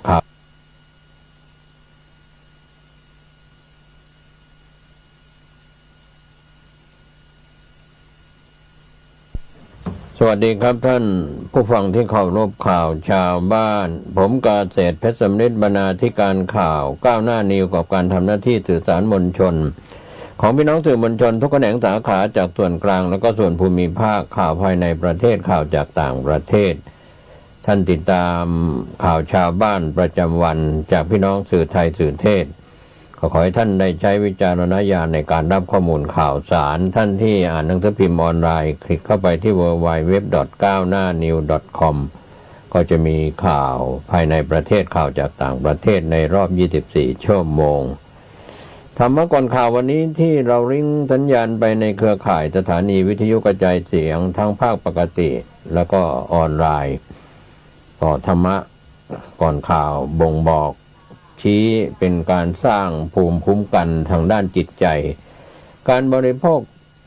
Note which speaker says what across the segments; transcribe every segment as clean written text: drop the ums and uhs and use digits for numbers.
Speaker 1: ข่าวสวัสดีครับท่านผู้ฟังที่เคารพข่าวชาวบ้านผมกาเศรษฐ์เพชรสำริดบรรณาธิการข่าวก้าวหน้านิวกับการทำหน้าที่สื่อสารมวลชนของพี่น้องสื่อมวลชนทุกแขนงสาขาจากส่วนกลางและก็ส่วนภูมิภาคข่าวภายในประเทศข่าวจากต่างประเทศท่านติดตามข่าวชาวบ้านประจำวันจากพี่น้องสื่อไทยสื่อเทศขอให้ท่านได้ใช้วิจารณญาณในการรับข้อมูลข่าวสารท่านที่อ่านหนังสือพิมพ์ออนไลน์คลิกเข้าไปที่ www.9hnanews.com ก็จะมีข่าวภายในประเทศข่าวจากต่างประเทศในรอบ24ชั่วโมงธรรมะก่อนข่าววันนี้ที่เราริงสัญญาณไปในเครือข่ายสถานีวิทยุกระจายเสียงทั้งภาคปกติแล้วก็ออนไลน์ต่อธรรมะก่อนข่าวบ่งบอกชี้เป็นการสร้างภูมิคุ้มกันทางด้านจิตใจการบริโภค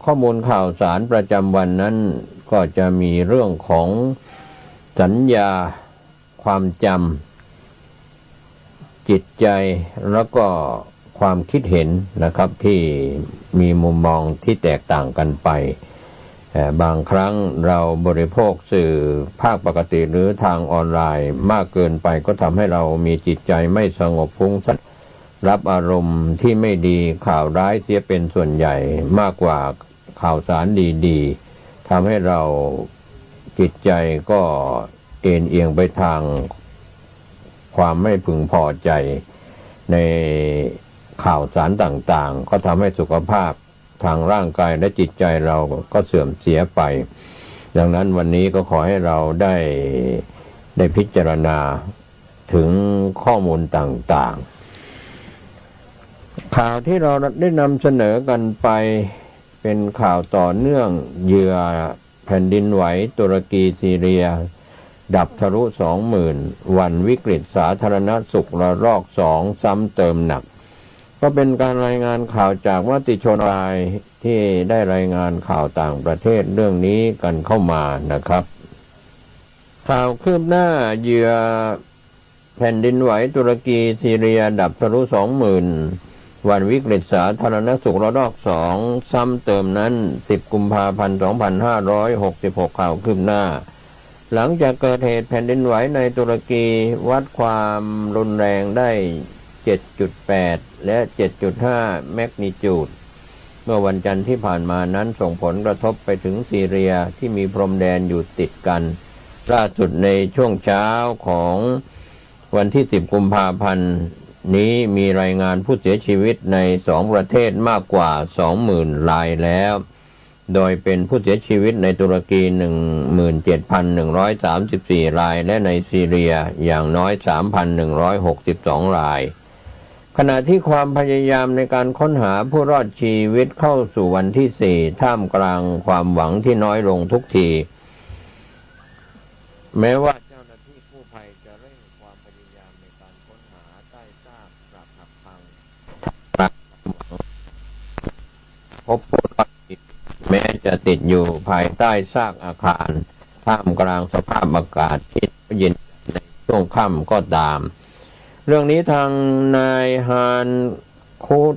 Speaker 1: ข้อมูลข่าวสารประจำวันนั้นก็จะมีเรื่องของสัญญาความจำจิตใจแล้วก็ความคิดเห็นนะครับที่มีมุมมองที่แตกต่างกันไปบางครั้งเราบริโภคสื่อภาคปกติหรือทางออนไลน์มากเกินไปก็ทำให้เรามีจิตใจไม่สงบฟุ้งซ่านรับอารมณ์ที่ไม่ดีข่าวร้ายเสียเป็นส่วนใหญ่มากกว่าข่าวสารดีๆทำให้เราจิตใจก็เอ็นเอียงไปทางความไม่พึงพอใจในข่าวสารต่างๆก็ทำให้สุขภาพทางร่างกายและจิตใจเราก็เสื่อมเสียไปดังนั้นวันนี้ก็ขอให้เราได้พิจารณาถึงข้อมูลต่างๆข่าวที่เราได้นำเสนอกันไปเป็นข่าวต่อเนื่องเหยื่อแผ่นดินไหวตุรกีซีเรียดับทะลุ 20,000 วันวิกฤตสาธารณสุขระลอก 2ซ้ำเติมหนักก็เป็นการรายงานข่าวจากมติชนรายที่ได้รายงานข่าวต่างประเทศเรื่องนี้กันเข้ามานะครับข่าวคืบหน้าเหยื่อแผ่นดินไหวตุรกีซีเรียดับทะลุ 20,000 วันวิกฤตสาธารณสุขระลอก 2ซ้ำเติมนั้น10 กุมภาพันธ์ 2566ข่าวคืบหน้าหลังจากเกิดเหตุแผ่นดินไหวในตุรกีวัดความรุนแรงได้ 7.8 และ 7.5 แมกนิจูดเมื่อวันจันทร์ที่ผ่านมานั้นส่งผลกระทบไปถึงซีเรียที่มีพรมแดนอยู่ติดกันล่าสุดในช่วงเช้าของวันที่10 กุมภาพันธ์นี้มีรายงานผู้เสียชีวิตใน2ประเทศมากกว่า 20,000 รายแล้วโดยเป็นผู้เสียชีวิตในตุรกี 17,134 รายและในซีเรียอย่างน้อย 3,162 รายขณะที่ความพยายามในการค้นหาผู้รอดชีวิตเข้าสู่วันที่ 4ท่ามกลางความหวังที่น้อยลงทุกทีแม้ว่าเจ้าหน้าที่กู้ภัยจะเร่งความพยายามในการค้นหาใต้ซากปรักหักพังพบผู้รอดชีวิตแม้จะติดอยู่ภายใต้ซากอาคารท่ามกลางสภาพอากาศที่เย็นในช่วงค่ำก็ตามเรื่องนี้ทางนายฮานคูด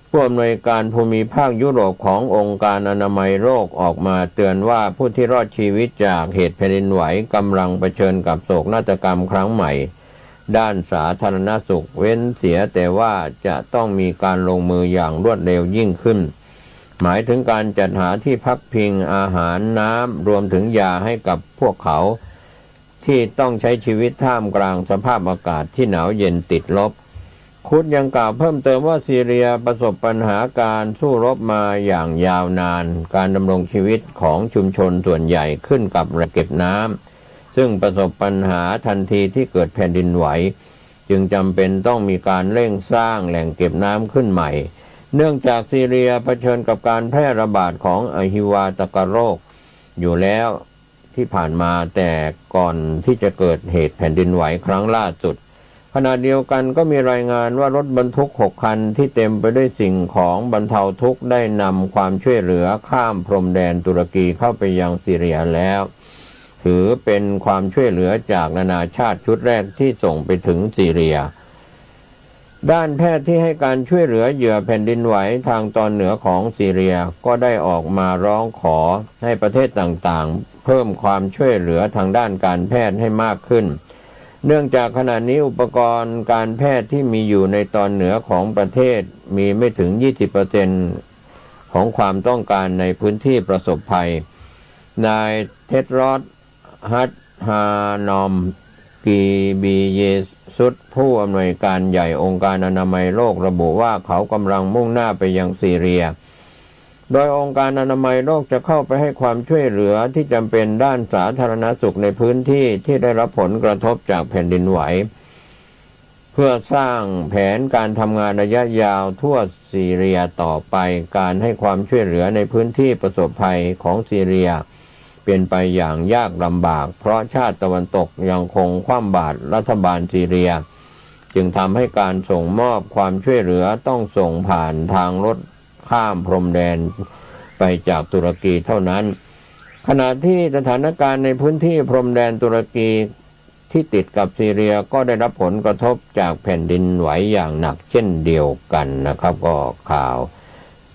Speaker 1: ผู้อำนวยการภูมิภาคยุโรปขององค์การอนามัยโลกออกมาเตือนว่าผู้ที่รอดชีวิตจากเหตุแผ่นดินไหวกำลังเผชิญกับโศกนาฏกรรมครั้งใหม่ด้านสาธารณสุขเว้นเสียแต่ว่าจะต้องมีการลงมืออย่างรวดเร็วยิ่งขึ้นหมายถึงการจัดหาที่พักพิงอาหารน้ำรวมถึงยาให้กับพวกเขาที่ต้องใช้ชีวิตท่ามกลางสภาพอากาศที่หนาวเย็นติดลบคุดยังกล่าวเพิ่มเติมว่าซีเรียประสบปัญหาการสู้รบมาอย่างยาวนานการดำรงชีวิตของชุมชนส่วนใหญ่ขึ้นกับแหล่งเก็บน้ำซึ่งประสบปัญหาทันทีที่เกิดแผ่นดินไหวจึงจำเป็นต้องมีการเร่งสร้างแหล่งเก็บน้ำขึ้นใหม่เนื่องจากซีเรียเผชิญกับการแพร่ระบาดของอหิวาตกโรคอยู่แล้วที่ผ่านมาแต่ก่อนที่จะเกิดเหตุแผ่นดินไหวครั้งล่าสุดขณะเดียวกันก็มีรายงานว่ารถบรรทุก6 คันที่เต็มไปด้วยสิ่งของบรรเทาทุกข์ได้นำความช่วยเหลือข้ามพรมแดนตุรกีเข้าไปยังซีเรียแล้ว ถือเป็นความช่วยเหลือจากนานาชาติชุดแรกที่ส่งไปถึงซีเรียด้านแพทย์ที่ให้การช่วยเหลือเหยื่อแผ่นดินไหวทางตอนเหนือของซีเรียก็ได้ออกมาร้องขอให้ประเทศต่างๆเพิ่มความช่วยเหลือทางด้านการแพทย์ให้มากขึ้นเนื่องจากขณะนี้อุปกรณ์การแพทย์ที่มีอยู่ในตอนเหนือของประเทศมีไม่ถึง 20% ของความต้องการในพื้นที่ประสบภัยนายเท็ดรอส ฮัตฮานอม กีบีเยซุสผู้อำนวยการใหญ่องค์การอนามัยโลกระบุว่าเขากำลังมุ่งหน้าไปยังซีเรียโดยองค์การอนามัยโลกจะเข้าไปให้ความช่วยเหลือที่จำเป็นด้านสาธารณสุขในพื้นที่ที่ได้รับผลกระทบจากแผ่นดินไหวเพื่อสร้างแผนการทำงานระยะยาวทั่วซีเรียต่อไปการให้ความช่วยเหลือในพื้นที่ประสบภัยของซีเรียเป็นไปอย่างยากลำบากเพราะชาติตะวันตกยังคงคว่ำบาตรรัฐบาลซีเรียจึงทำให้การส่งมอบความช่วยเหลือต้องส่งผ่านทางรถข้ามพรมแดนไปจากตุรกีเท่านั้นขณะที่สถานการณ์ในพื้นที่พรมแดนตุรกีที่ติดกับซีเรียก็ได้รับผลกระทบจากแผ่นดินไหวอย่างหนักเช่นเดียวกันนะครับก็ข่าว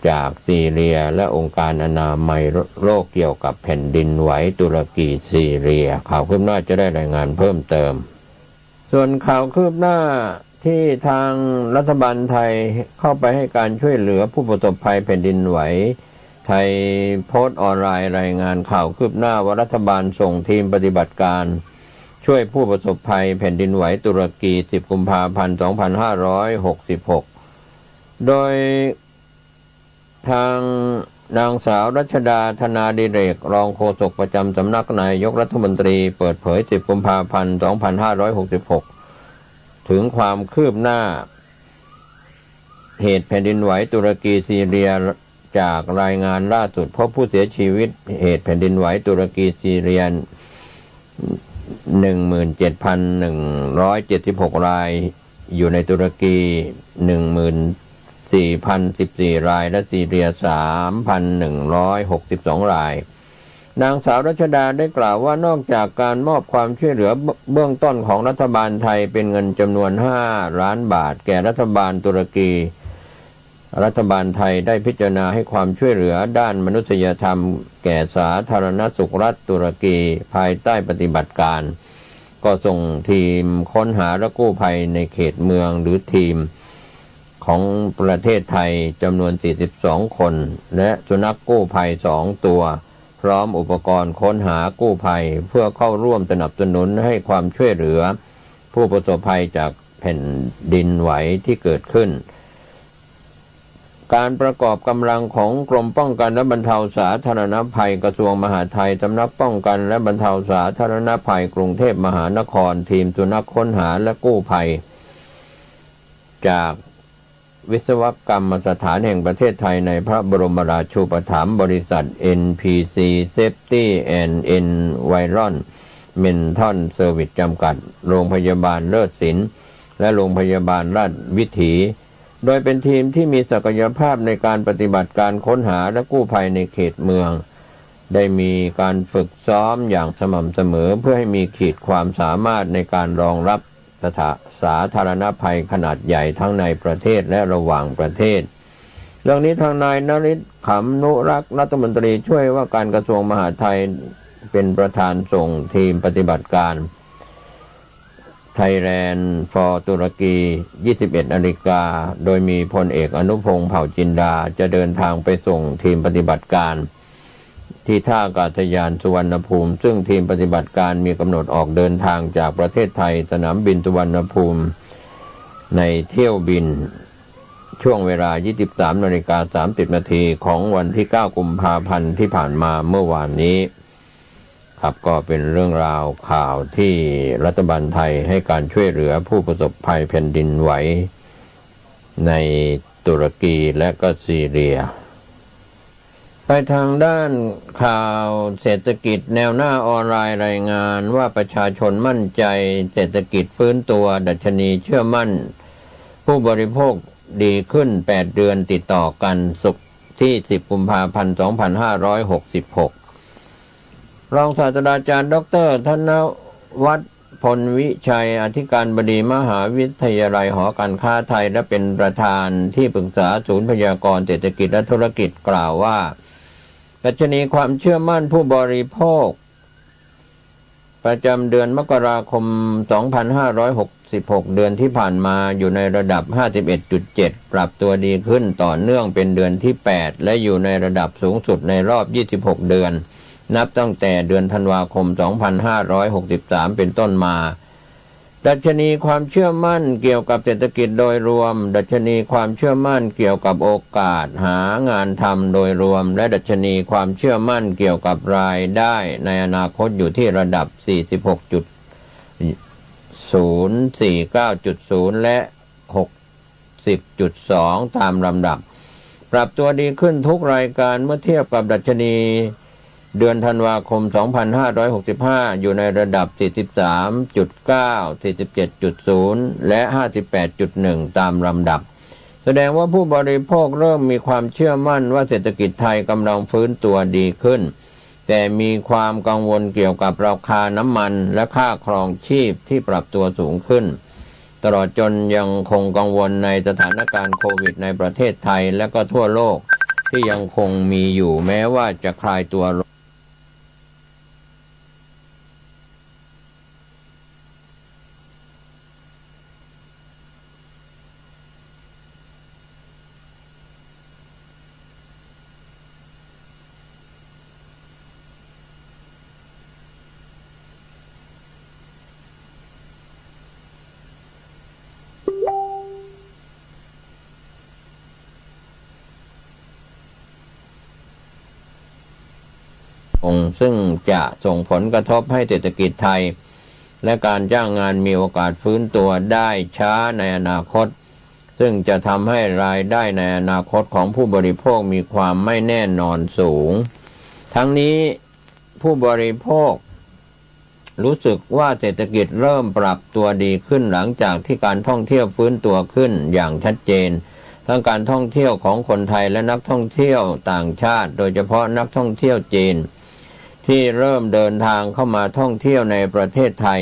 Speaker 1: จากซีเรียและองค์การอนามัยโลกเกี่ยวกับแผ่นดินไหวตุรกีซีเรียข่าวคืบหน้าจะได้รายงานเพิ่มเติมส่วนข่าวคืบหน้าที่ทางรัฐบาลไทยเข้าไปให้การช่วยเหลือผู้ประสบภัยแผ่นดินไหวไทยโพสต์ออนไลน์รายงานข่าวคืบหน้าว่ารัฐบาลส่งทีมปฏิบัติการช่วยผู้ประสบภัยแผ่นดินไหวตุรกี10 กุมภาพันธ์ 2566 โดยทางนางสาวรัชดาธนาดิเรกรองโฆษกประจำสำนักนายกรัฐมนตรีเปิดเผย10 กุมภาพันธ์ 2566 ถึงความคืบหน้าเหตุแผ่นดินไหวตุรกีซีเรียจากรายงานล่าสุดพบผู้เสียชีวิตเหตุแผ่นดินไหวตุรกีซีเรีย 17,176 รายอยู่ในตุรกี 14,014 รายและซีเรีย 3,162 รายนางสาวรัชดาได้กล่าวว่านอกจากการมอบความช่วยเหลือเบื้องต้นของรัฐบาลไทยเป็นเงินจำนวน5 ล้านบาทแก่รัฐบาลตุรกีรัฐบาลไทยได้พิจารณาให้ความช่วยเหลือด้านมนุษยธรรมแก่สาธารณสุขรัฐตุรกีภายใต้ปฏิบัติการก็ส่งทีมค้นหาและกู้ภัยในเขตเมืองหรือทีมของประเทศไทยจำนวน42 คนและสุนัขกู้ภัย2 ตัวพร้อมอุปกรณ์ค้นหากู้ภัยเพื่อเข้าร่วมสนับสนุนให้ความช่วยเหลือผู้ประสบภัยจากแผ่นดินไหวที่เกิดขึ้นการประกอบกำลังของกรมป้องกันและบรรเทาสาธารณภัยกระทรวงมหาดไทยสำนักป้องกันและบรรเทาสาธารณภัยกรุงเทพมหานครทีมสุนัขค้นหาและกู้ภัยจากวิศวกรรมสถานแห่งประเทศไทยในพระบรมราชูปถัมภ์บริษัท NPC Safety and Environmental Service จำกัดโรงพยาบาลเลิศศิลป์และโรงพยาบาลราชวิถีโดยเป็นทีมที่มีศักยภาพในการปฏิบัติการค้นหาและกู้ภัยในเขตเมืองได้มีการฝึกซ้อมอย่างสม่ำเสมอเพื่อให้มีขีดความสามารถในการรองรับสาธารณภัยขนาดใหญ่ทั้งในประเทศและระหว่างประเทศเรื่องนี้ทางนายนฤทธิ์ขำนุรักษ์รัฐมนตรีช่วยว่าการกระทรวงมหาดไทยเป็นประธานส่งทีมปฏิบัติการThailand for ตุรกี 21 นาฬิกาโดยมีพลเอกอนุพงษ์เผ่าจินดาจะเดินทางไปส่งทีมปฏิบัติการที่ท่าอากาศยานสุวรรณภูมิซึ่งทีมปฏิบัติการมีกำหนดออกเดินทางจากประเทศไทยสนามบินสุวรรณภูมิในเที่ยวบินช่วงเวลา 23:30 นาทีของวันที่ 9 กุมภาพันธ์ที่ผ่านมาเมื่อวานนี้ครับก็เป็นเรื่องราวข่าวที่รัฐบาลไทยให้การช่วยเหลือผู้ประสบภัยแผ่นดินไหวในตุรกีและก็ซีเรียไปทางด้านข่าวเศรษฐกิจแนวหน้าออนไลน์รายงานว่าประชาชนมั่นใจเศรษฐกิจฟื้นตัวดัชนีเชื่อมั่นผู้บริโภคดีขึ้น8 เดือนติดต่อกันศุกร์ที่10 กุมภาพันธ์ 2566 รองศาสตราจารย์ดร.ธนวัฒน์พลวิชัยอธิการบดีมหาวิทยาลัยหอการค้าไทยและเป็นประธานที่ปรึกษาศูนย์พยากรณ์เศรษฐกิจและธุรกิจกล่าวว่าดัชนีความเชื่อมั่นผู้บริโภคประจำเดือนมกราคม 2566 เดือนที่ผ่านมาอยู่ในระดับ 51.7 ปรับตัวดีขึ้นต่อเนื่องเป็นเดือนที่ 8 และอยู่ในระดับสูงสุดในรอบ 26 เดือนนับตั้งแต่เดือนธันวาคม 2563 เป็นต้นมาดัชนีความเชื่อมั่นเกี่ยวกับเศรษฐกิจโดยรวมดัชนีความเชื่อมั่นเกี่ยวกับโอกาสหางานทำโดยรวมและดัชนีความเชื่อมั่นเกี่ยวกับรายได้ในอนาคตอยู่ที่ระดับ 46.049.0 และ 60.2 ตามลำดับปรับตัวดีขึ้นทุกรายการเมื่อเทียบกับดัชนีเดือนธันวาคม 2565 อยู่ในระดับ 43.9 47.0 และ 58.1 ตามลำดับแสดงว่าผู้บริโภคเริ่มมีความเชื่อมั่นว่าเศรษฐกิจไทยกำลังฟื้นตัวดีขึ้นแต่มีความกังวลเกี่ยวกับราคาน้ำมันและค่าครองชีพที่ปรับตัวสูงขึ้นตลอดจนยังคงกังวลในสถานการณ์โควิดในประเทศไทยและก็ทั่วโลกที่ยังคงมีอยู่แม้ว่าจะคลายตัวลงซึ่งจะส่งผลกระทบให้เศรษฐกิจไทยและการจ้างงานมีโอกาสฟื้นตัวได้ช้าในอนาคตซึ่งจะทำให้รายได้ในอนาคตของผู้บริโภคมีความไม่แน่นอนสูงทั้งนี้ผู้บริโภครู้สึกว่าเศรษฐกิจเริ่มปรับตัวดีขึ้นหลังจากที่การท่องเที่ยวฟื้นตัวขึ้นอย่างชัดเจนทั้งการท่องเที่ยวของคนไทยและนักท่องเที่ยวต่างชาติโดยเฉพาะนักท่องเที่ยวจีนที่เริ่มเดินทางเข้ามาท่องเที่ยวในประเทศไทย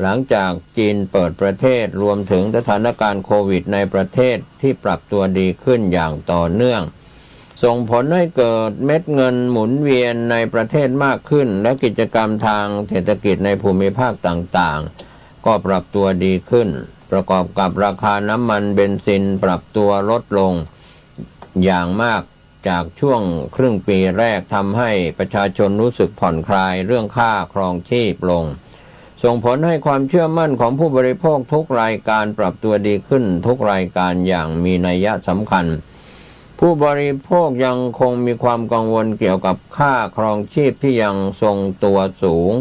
Speaker 1: หลังจากจีนเปิดประเทศรวมถึงสถานการณ์โควิดในประเทศที่ปรับตัวดีขึ้นอย่างต่อเนื่องส่งผลให้เกิดเม็ดเงินหมุนเวียนในประเทศมากขึ้นและกิจกรรมทางเศรษฐกิจในภูมิภาคต่างๆก็ปรับตัวดีขึ้นประกอบกับราคาน้ำมันเบนซินปรับตัวลดลงอย่างมากจากช่วงครึ่งปีแรกทำให้ประชาชนรู้สึกผ่อนคลายเรื่องค่าครองชีพลงส่งผลให้ความเชื่อมั่นของผู้บริโภคทุกรายการปรับตัวดีขึ้นทุกรายการอย่างมีนัยสำคัญผู้บริโภคยังคงมีความกังวลเกี่ยวกับค่าครองชีพที่ยังทรงตัวสูง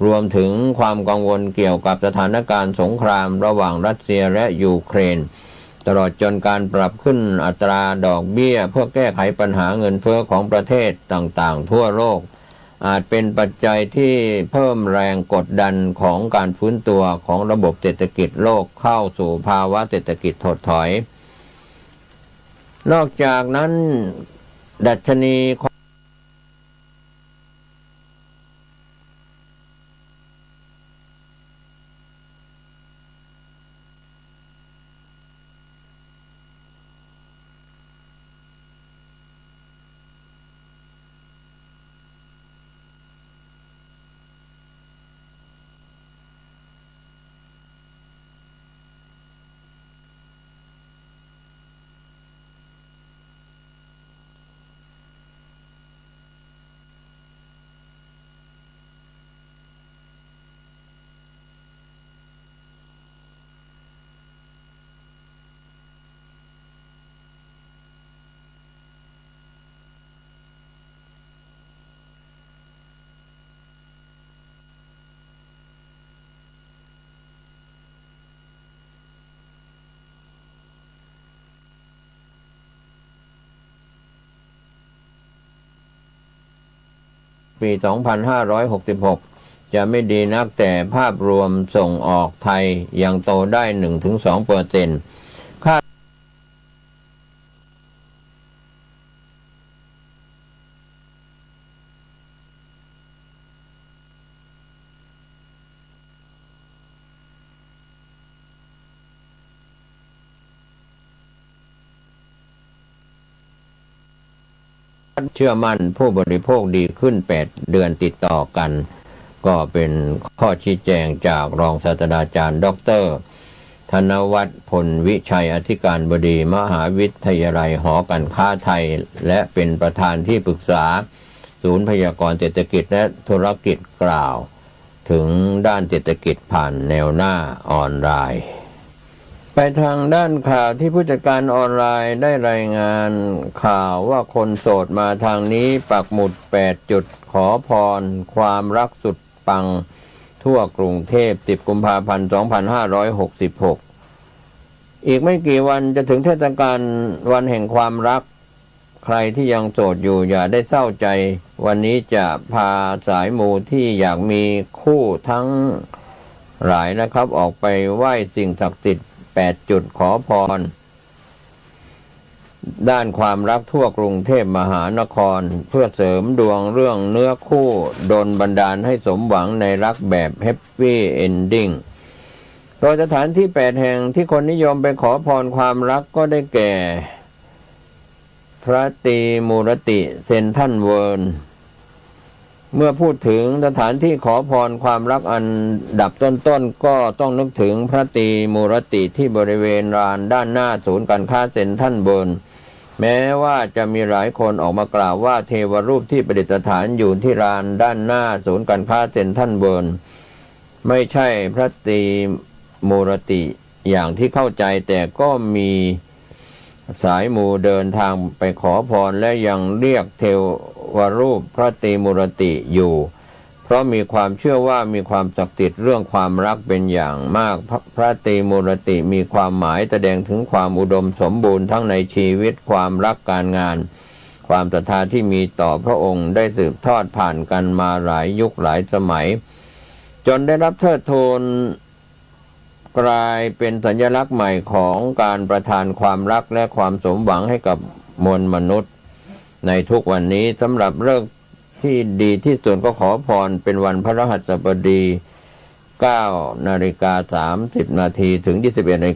Speaker 1: รวมถึงความกังวลเกี่ยวกับสถานการณ์สงครามระหว่างรัสเซียและยูเครนตลอดจนการปรับขึ้นอัตราดอกเบี้ยเพื่อแก้ไขปัญหาเงินเฟ้อของประเทศต่างๆทั่วโลกอาจเป็นปัจจัยที่เพิ่มแรงกดดันของการฟื้นตัวของระบบเศรษฐกิจโลกเข้าสู่ภาวะเศรษฐกิจถดถอยนอกจากนั้นดัชนีปี 2566 จะไม่ดีนักแต่ภาพรวมส่งออกไทยยังโตได้ 1-2% ค่า เชื่อมั่นผู้บริโภคดีขึ้น8 เดือนติดต่อกันก็เป็นข้อชี้แจงจากรองศาสตราจารย์ดร.ธนวัฒน์พลวิชัยอธิการบดีมหาวิทยาลัยหอการค้าไทยและเป็นประธานที่ปรึกษาศูนย์พยากรณ์เศรษฐกิจและธุรกิจกล่าวถึงด้านเศรษฐกิจผ่านแนวหน้าออนไลน์ไปทางด้านข่าวที่ผู้จัดการออนไลน์ได้รายงานข่าวว่าคนโสดมาทางนี้ปักหมุด8 จุดขอพรความรักสุดปังทั่วกรุงเทพ10 กุมภาพันธ์ 2566อีกไม่กี่วันจะถึงเทศกาลวันแห่งความรักใครที่ยังโสดอยู่อย่าได้เศร้าใจวันนี้จะพาสายมูที่อยากมีคู่ทั้งหลายนะครับออกไปไหว้สิ่งศักดิ์สิทธิ์8 จุดขอพรด้านความรักทั่วกรุงเทพมหานครเพื่อเสริมดวงเรื่องเนื้อคู่ดลบันดาลให้สมหวังในรักแบบแฮปปี้เอนดิ้งโดยสถานที่8 แห่งที่คนนิยมไปขอพรความรักก็ได้แก่พระตรีมูรติเซ็นทรัลเวิลด์เมื่อพูดถึงสถานที่ขอพรความรักอันดับต้นๆก็ต้องนึกถึงพระตรีมูรติที่บริเวณลานด้านหน้าศูนย์การค้าเซ็นทรัลเวิลด์แม้ว่าจะมีหลายคนออกมากล่าวว่าเทวรูปที่ประดิษฐานอยู่ที่ลานด้านหน้าศูนย์การค้าเซ็นทรัลเวิลด์ไม่ใช่พระตรีมูรติอย่างที่เข้าใจแต่ก็มีสายมูเดินทางไปขอพรและยังเรียกเทวรูปพระตรีมูรติอยู่เพราะมีความเชื่อว่ามีความศักดิ์สิทธิ์เรื่องความรักเป็นอย่างมากพระตรีมูรติมีความหมายแสดงถึงความอุดมสมบูรณ์ทั้งในชีวิตความรักการงานความศรัทธาที่มีต่อพระองค์ได้สืบทอดผ่านกันมาหลายยุคหลายสมัยจนได้รับเทิดทูนกลายเป็นสัญลักษณ์ใหม่ของการประทานความรักและความสมหวังให้กับมวลมนุษย์ในทุกวันนี้สำหรับฤกษ์ที่ดีที่สุดก็ขอพรเป็นวันพฤหัสบดี 9:30 นาทีถึง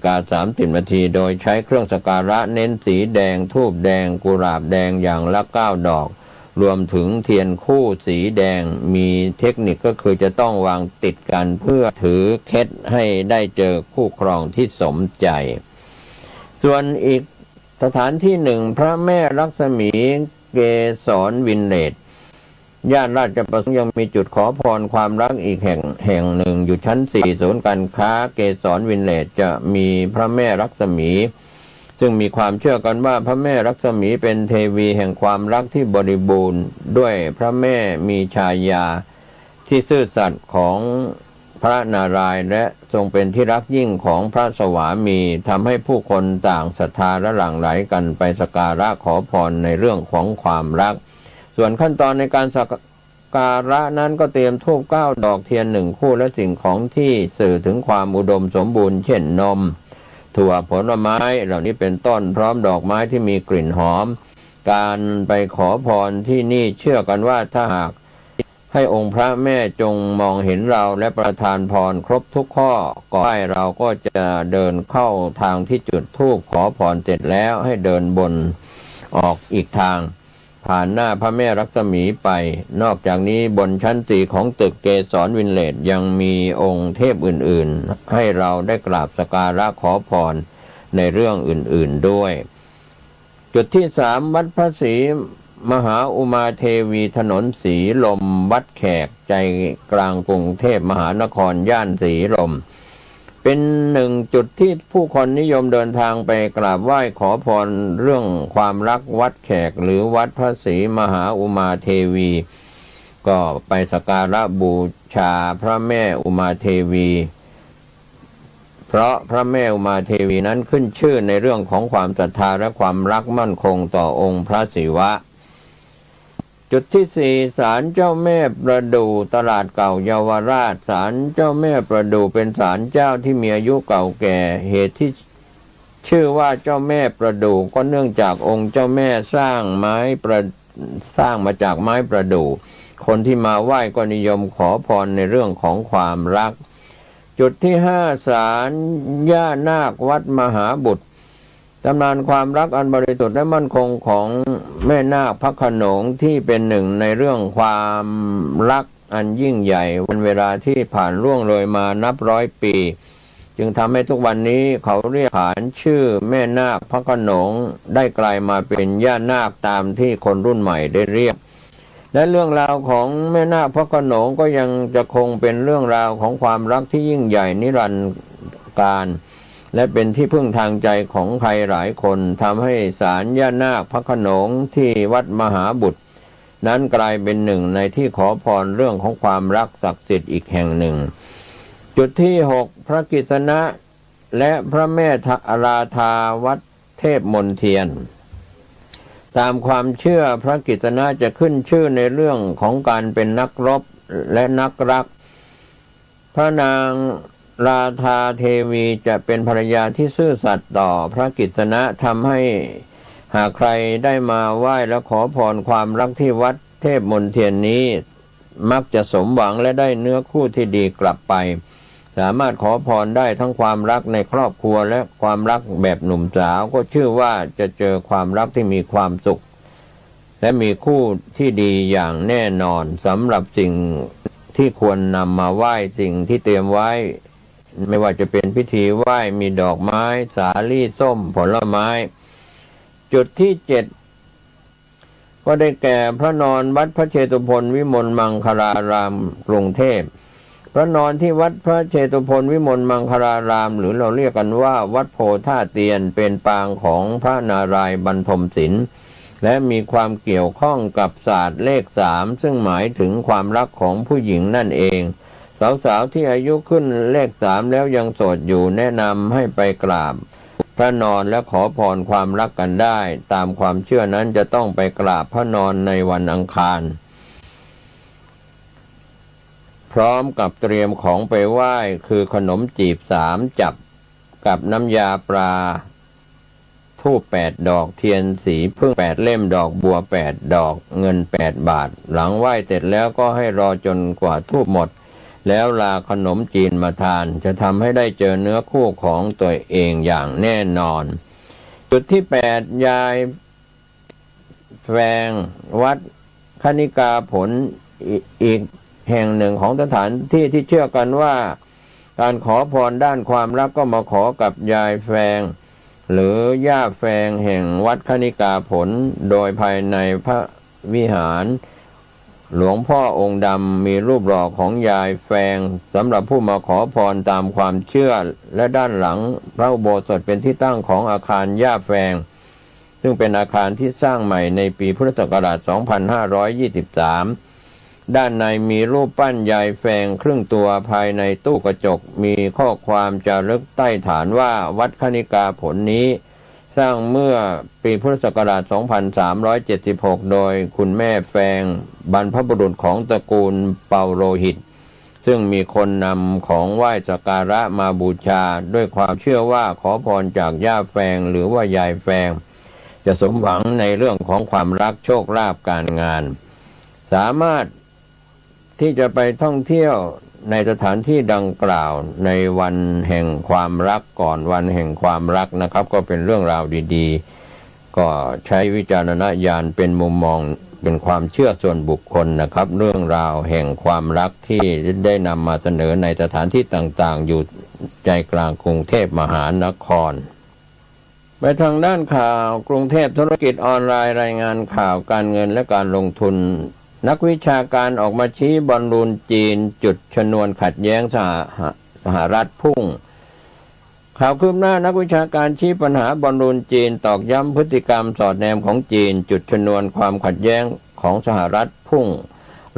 Speaker 1: 21:30 นาทีโดยใช้เครื่องสักการะเน้นสีแดงธูปแดงกุหลาบแดงอย่างละ9 ดอกรวมถึงเทียนคู่สีแดงมีเทคนิคก็คือจะต้องวางติดกันเพื่อถือเคล็ดให้ได้เจอคู่ครองที่สมใจส่วนอีกสถานที่หนึ่งพระแม่ลักษมีเกษรวินเลจย่านราชประสงค์ยังมีจุดขอพรความรักอีกแห่งหนึ่งอยู่ชั้น4ศูนย์การค้าเกษรวินเลจจะมีพระแม่ลักษมีซึ่งมีความเชื่อกันว่าพระแม่ลักษมีเป็นเทวีแห่งความรักที่บริบูรณ์ด้วยพระแม่มีฉายาที่ซื่อสัตย์ของพระนารายณ์และทรงเป็นที่รักยิ่งของพระสวามีทำให้ผู้คนต่างศรัทธาและหลั่งไหลกันไปสักการะขอพรในเรื่องของความรักส่วนขั้นตอนในการสักการะนั้นก็เตรียมธูป9 ดอกเทียน1 คู่และสิ่งของที่สื่อถึงความอุดมสมบูรณ์เช่นนมถั่วผลไม้เหล่านี้เป็นต้นพร้อมดอกไม้ที่มีกลิ่นหอมการไปขอพรที่นี่เชื่อกันว่าถ้าหากให้องค์พระแม่จงมองเห็นเราและประทานพรครบทุกข้อก่อนเราก็จะเดินเข้าทางที่จุดธูปขอพรเสร็จแล้วให้เดินบนออกอีกทางผ่านหน้าพระแม่ลักษมีไปนอกจากนี้บนชั้น4ของตึกเกษรวินเลจยังมีองค์เทพอื่นๆให้เราได้กราบสักการะขอพรในเรื่องอื่นๆด้วยจุดที่3วัดพระศรีมหาอุมาเทวีถนนสีลมวัดแขกใจกลางกรุงเทพมหานครย่านสีลมเป็น1 จุดที่ผู้คนนิยมเดินทางไปกราบไหว้ขอพรเรื่องความรักวัดแขกหรือวัดพระศรีมหาอุมาเทวีก็ไปสักการะบูชาพระแม่อุมาเทวีเพราะพระแม่อุมาเทวีนั้นขึ้นชื่อในเรื่องของความศรัทธาและความรักมั่นคงต่อองค์พระศิวะจุดที่4ศาลเจ้าแม่ประดู่ตลาดเก่าเยาวราชศาลเจ้าแม่ประดู่เป็นศาลเจ้าที่มีอายุเก่าแก่เหตุที่ชื่อว่าเจ้าแม่ประดู่ก็เนื่องจากองค์เจ้าแม่สร้างมาจากไม้ประดู่คนที่มาไหว้ก็นิยมขอพรในเรื่องของความรักจุดที่5ศาลย่านาควัดมหาบุตร ตำนานความรักอันบริสุทธิ์และมั่นคงของแม่นาคพระโขนงที่เป็นหนึ่งในเรื่องความรักอันยิ่งใหญ่วันเวลาที่ผ่านล่วงเลยมานับร้อยปีจึงทำให้ทุกวันนี้เขาเรียกขานชื่อแม่นาคพระโขนงได้กลายมาเป็นย่านาคตามที่คนรุ่นใหม่ได้เรียกและเรื่องราวของแม่นาคพระโขนงก็ยังจะคงเป็นเรื่องราวของความรักที่ยิ่งใหญ่นิรันดร์กาลและเป็นที่พึ่งทางใจของใครหลายคนทำให้ศาลย่านาคพระโขนงที่วัดมหาบุตรนั้นกลายเป็นหนึ่งในที่ขอพรเรื่องของความรักศักดิ์สิทธิ์อีกแห่งหนึ่งจุดที่6พระกิษณะและพระแม่ราธาวัดเทพมนเทียนตามความเชื่อพระกิษณะจะขึ้นชื่อในเรื่องของการเป็นนักรบและนักรักพระนางราธาเทวีจะเป็นภรรยาที่ซื่อสัตย์ต่อพระกิษณะทำให้หากใครได้มาไหว้และขอพรความรักที่วัดเทพมนเทียนนี้มักจะสมหวังและได้เนื้อคู่ที่ดีกลับไปสามารถขอพรได้ทั้งความรักในครอบครัวและความรักแบบหนุ่มสาวก็ชื่อว่าจะเจอความรักที่มีความสุขและมีคู่ที่ดีอย่างแน่นอนสำหรับสิ่งที่ควรนำมาไหว้สิ่งที่เตรียมไว้ไม่ว่าจะเป็นพิธีไหว้มีดอกไม้สาลี่ส้มผลไม้จุดที่7ก็ได้แก่พระนอนวัดพระเชตุพนวิมลมังคลารามกรุงเทพพระนอนที่วัดพระเชตุพนวิมลมังคลารามหรือเราเรียกกันว่าวัดโพท่าเตียนเป็นปางของพระนารายณ์บรรทมศิลป์และมีความเกี่ยวข้องกับศาสตร์เลข3ซึ่งหมายถึงความรักของผู้หญิงนั่นเองสาวๆที่อายุขึ้นเลข3แล้วยังโสดอยู่แนะนำให้ไปกราบพระนอนและขอพรความรักกันได้ตามความเชื่อนั้นจะต้องไปกราบพระนอนในวันอังคารพร้อมกับเตรียมของไปไหว้คือขนมจีบ3จับกับน้ำยาปลาธูป8ดอกเทียนสีพึ่ง8เล่มดอกบัว8ดอกเงิน8บาทหลังไหว้เสร็จแล้วก็ให้รอจนกว่าธูปหมดแล้วลาขนมจีนมาทานจะทำให้ได้เจอเนื้อคู่ของตัวเองอย่างแน่นอนจุดที่8ยายแฟงวัดคณิกาผลอีกแห่งหนึ่งของสถานที่ที่เชื่อกันว่าการขอพรด้านความรักก็มาขอกับยายแฟงหรือย่าแฟงแห่งวัดคณิกาผลโดยภายในพระวิหารหลวงพ่อองค์ดำมีรูปหล่อของยายแฟงสำหรับผู้มาขอพรตามความเชื่อและด้านหลังพระอุโบสถเป็นที่ตั้งของอาคารย่าแฟงซึ่งเป็นอาคารที่สร้างใหม่ในปีพุทธศักราช 2523 ด้านในมีรูปปั้นยายแฟงครึ่งตัวภายในตู้กระจกมีข้อความจารึกใต้ฐานว่าวัดคณิกาผลนี้สร้างเมื่อปีพุทธศักราช 2376 โดยคุณแม่แฟงบรรพบุรุษของตระกูลเปาโรหิตซึ่งมีคนนำของไหว้สักการะมาบูชาด้วยความเชื่อว่าขอพรจากย่าแฟงหรือว่ายายแฟงจะสมหวังในเรื่องของความรักโชคลาภการงานสามารถที่จะไปท่องเที่ยวในสถานที่ดังกล่าวในวันแห่งความรักก่อนวันแห่งความรักนะครับก็เป็นเรื่องราวดีๆก็ใช้วิจารณญาณเป็นมุมมองเป็นความเชื่อส่วนบุคคลนะครับเรื่องราวแห่งความรักที่ได้นำมาเสนอในสถานที่ต่างๆอยู่ใจกลางกรุงเทพมหานครไปทางด้านข่าวกรุงเทพธุรกิจออนไลน์รายงานข่าวการเงินและการลงทุนนักวิชาการออกมาชี้บอลลูนจีนจุดชนวนขัดแย้งสหรัฐพุ่งข่าวคืบหน้านักวิชาการชี้ปัญหาบอลลูนจีนตอกย้ำพฤติกรรมสอดแนมของจีนจุดชนวนความขัดแย้งของสหรัฐพุ่ง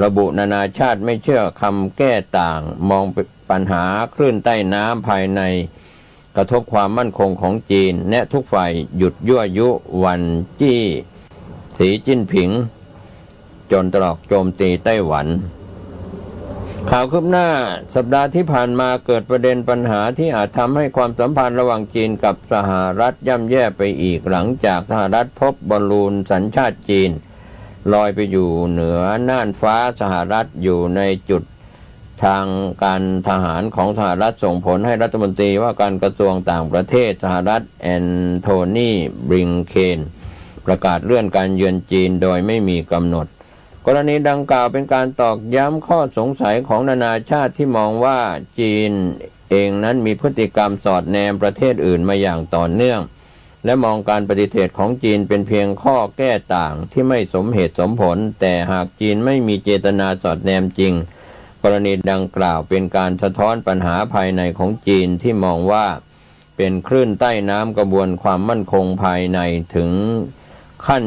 Speaker 1: ระบุนานาชาติไม่เชื่อคำแก้ต่างมองปัญหาคลื่นใต้น้ำภายในกระทบความมั่นคงของจีนแนะทุกฝ่ายหยุดยั่วยุหวันจี้สีจิ้นผิงจนตรอกโจมตีไต้หวันข่าวคืบหน้าสัปดาห์ที่ผ่านมาเกิดประเด็นปัญหาที่อาจทำให้ความสัมพันธ์ระหว่างจีนกับสหรัฐย่ำแย่ไปอีกหลังจากสหรัฐพบบอลลูนสัญชาติจีนลอยไปอยู่เหนือน่านฟ้าสหรัฐอยู่ในจุด ทางการทหารของสหรัฐส่งผลให้รัฐมนตรีว่าการกระทรวงต่างประเทศสหรัฐแอนโทนีบลิงเคนประกาศเลื่อนการเยือนจีนโดยไม่มีกำหนดกรณีดังกล่าวเป็นการตอกย้ำข้อสงสัยของนานาชาติที่มองว่าจีนเองนั้นมีพฤติกรรมสอดแนมประเทศอื่นมาอย่างต่อเนื่องและมองการปฏิเสธของจีนเป็นเพียงข้อแก้ต่างที่ไม่สมเหตุสมผลแต่หากจีนไม่มีเจตนาสอดแนมจริงกรณีดังกล่าวเป็นการสะท้อนปัญหาภายในของจีนที่มองว่าเป็นคลื่นใต้น้ำกระบวนความมั่นคงภายในถึงขั้น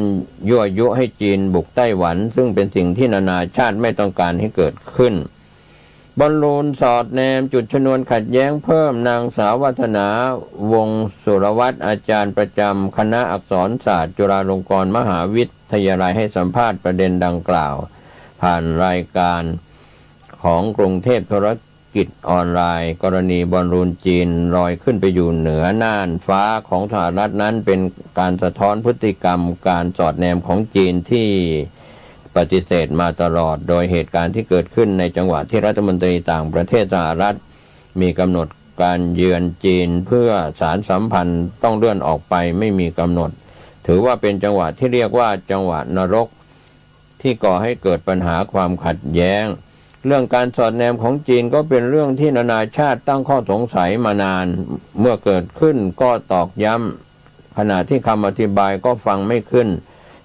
Speaker 1: ยั่วยุให้จีนบุกไต้หวันซึ่งเป็นสิ่งที่นานาชาติไม่ต้องการให้เกิดขึ้นบอลลูนสอดแนมจุดชนวนขัดแย้งเพิ่มนางสาววัฒนาวงศ์สุรวัตรอาจารย์ประจำคณะอักษรศาสตร์จุฬาลงกรณ์มหาวิทยาลัยให้สัมภาษณ์ประเด็นดังกล่าวผ่านรายการของกรุงเทพธุรกิจออนไลน์กรณีบอลลูนจีนลอยขึ้นไปอยู่เหนือน่านฟ้าของสหรัฐนั้นเป็นการสะท้อนพฤติกรรมการสอดแนมของจีนที่ปฏิเสธมาตลอดโดยเหตุการณ์ที่เกิดขึ้นในจังหวะที่รัฐมนตรีต่างประเทศสหรัฐมีกำหนดการเยือนจีนเพื่อสารสัมพันธ์ต้องเลื่อนออกไปไม่มีกำหนดถือว่าเป็นจังหวะที่เรียกว่าจังหวะนรกที่ก่อให้เกิดปัญหาความขัดแย้งเรื่องการสอดแนมของจีนก็เป็นเรื่องที่นานาชาติตั้งข้อสงสัยมานานเมื่อเกิดขึ้นก็ตอกย้ำขณะที่คำอธิบายก็ฟังไม่ขึ้น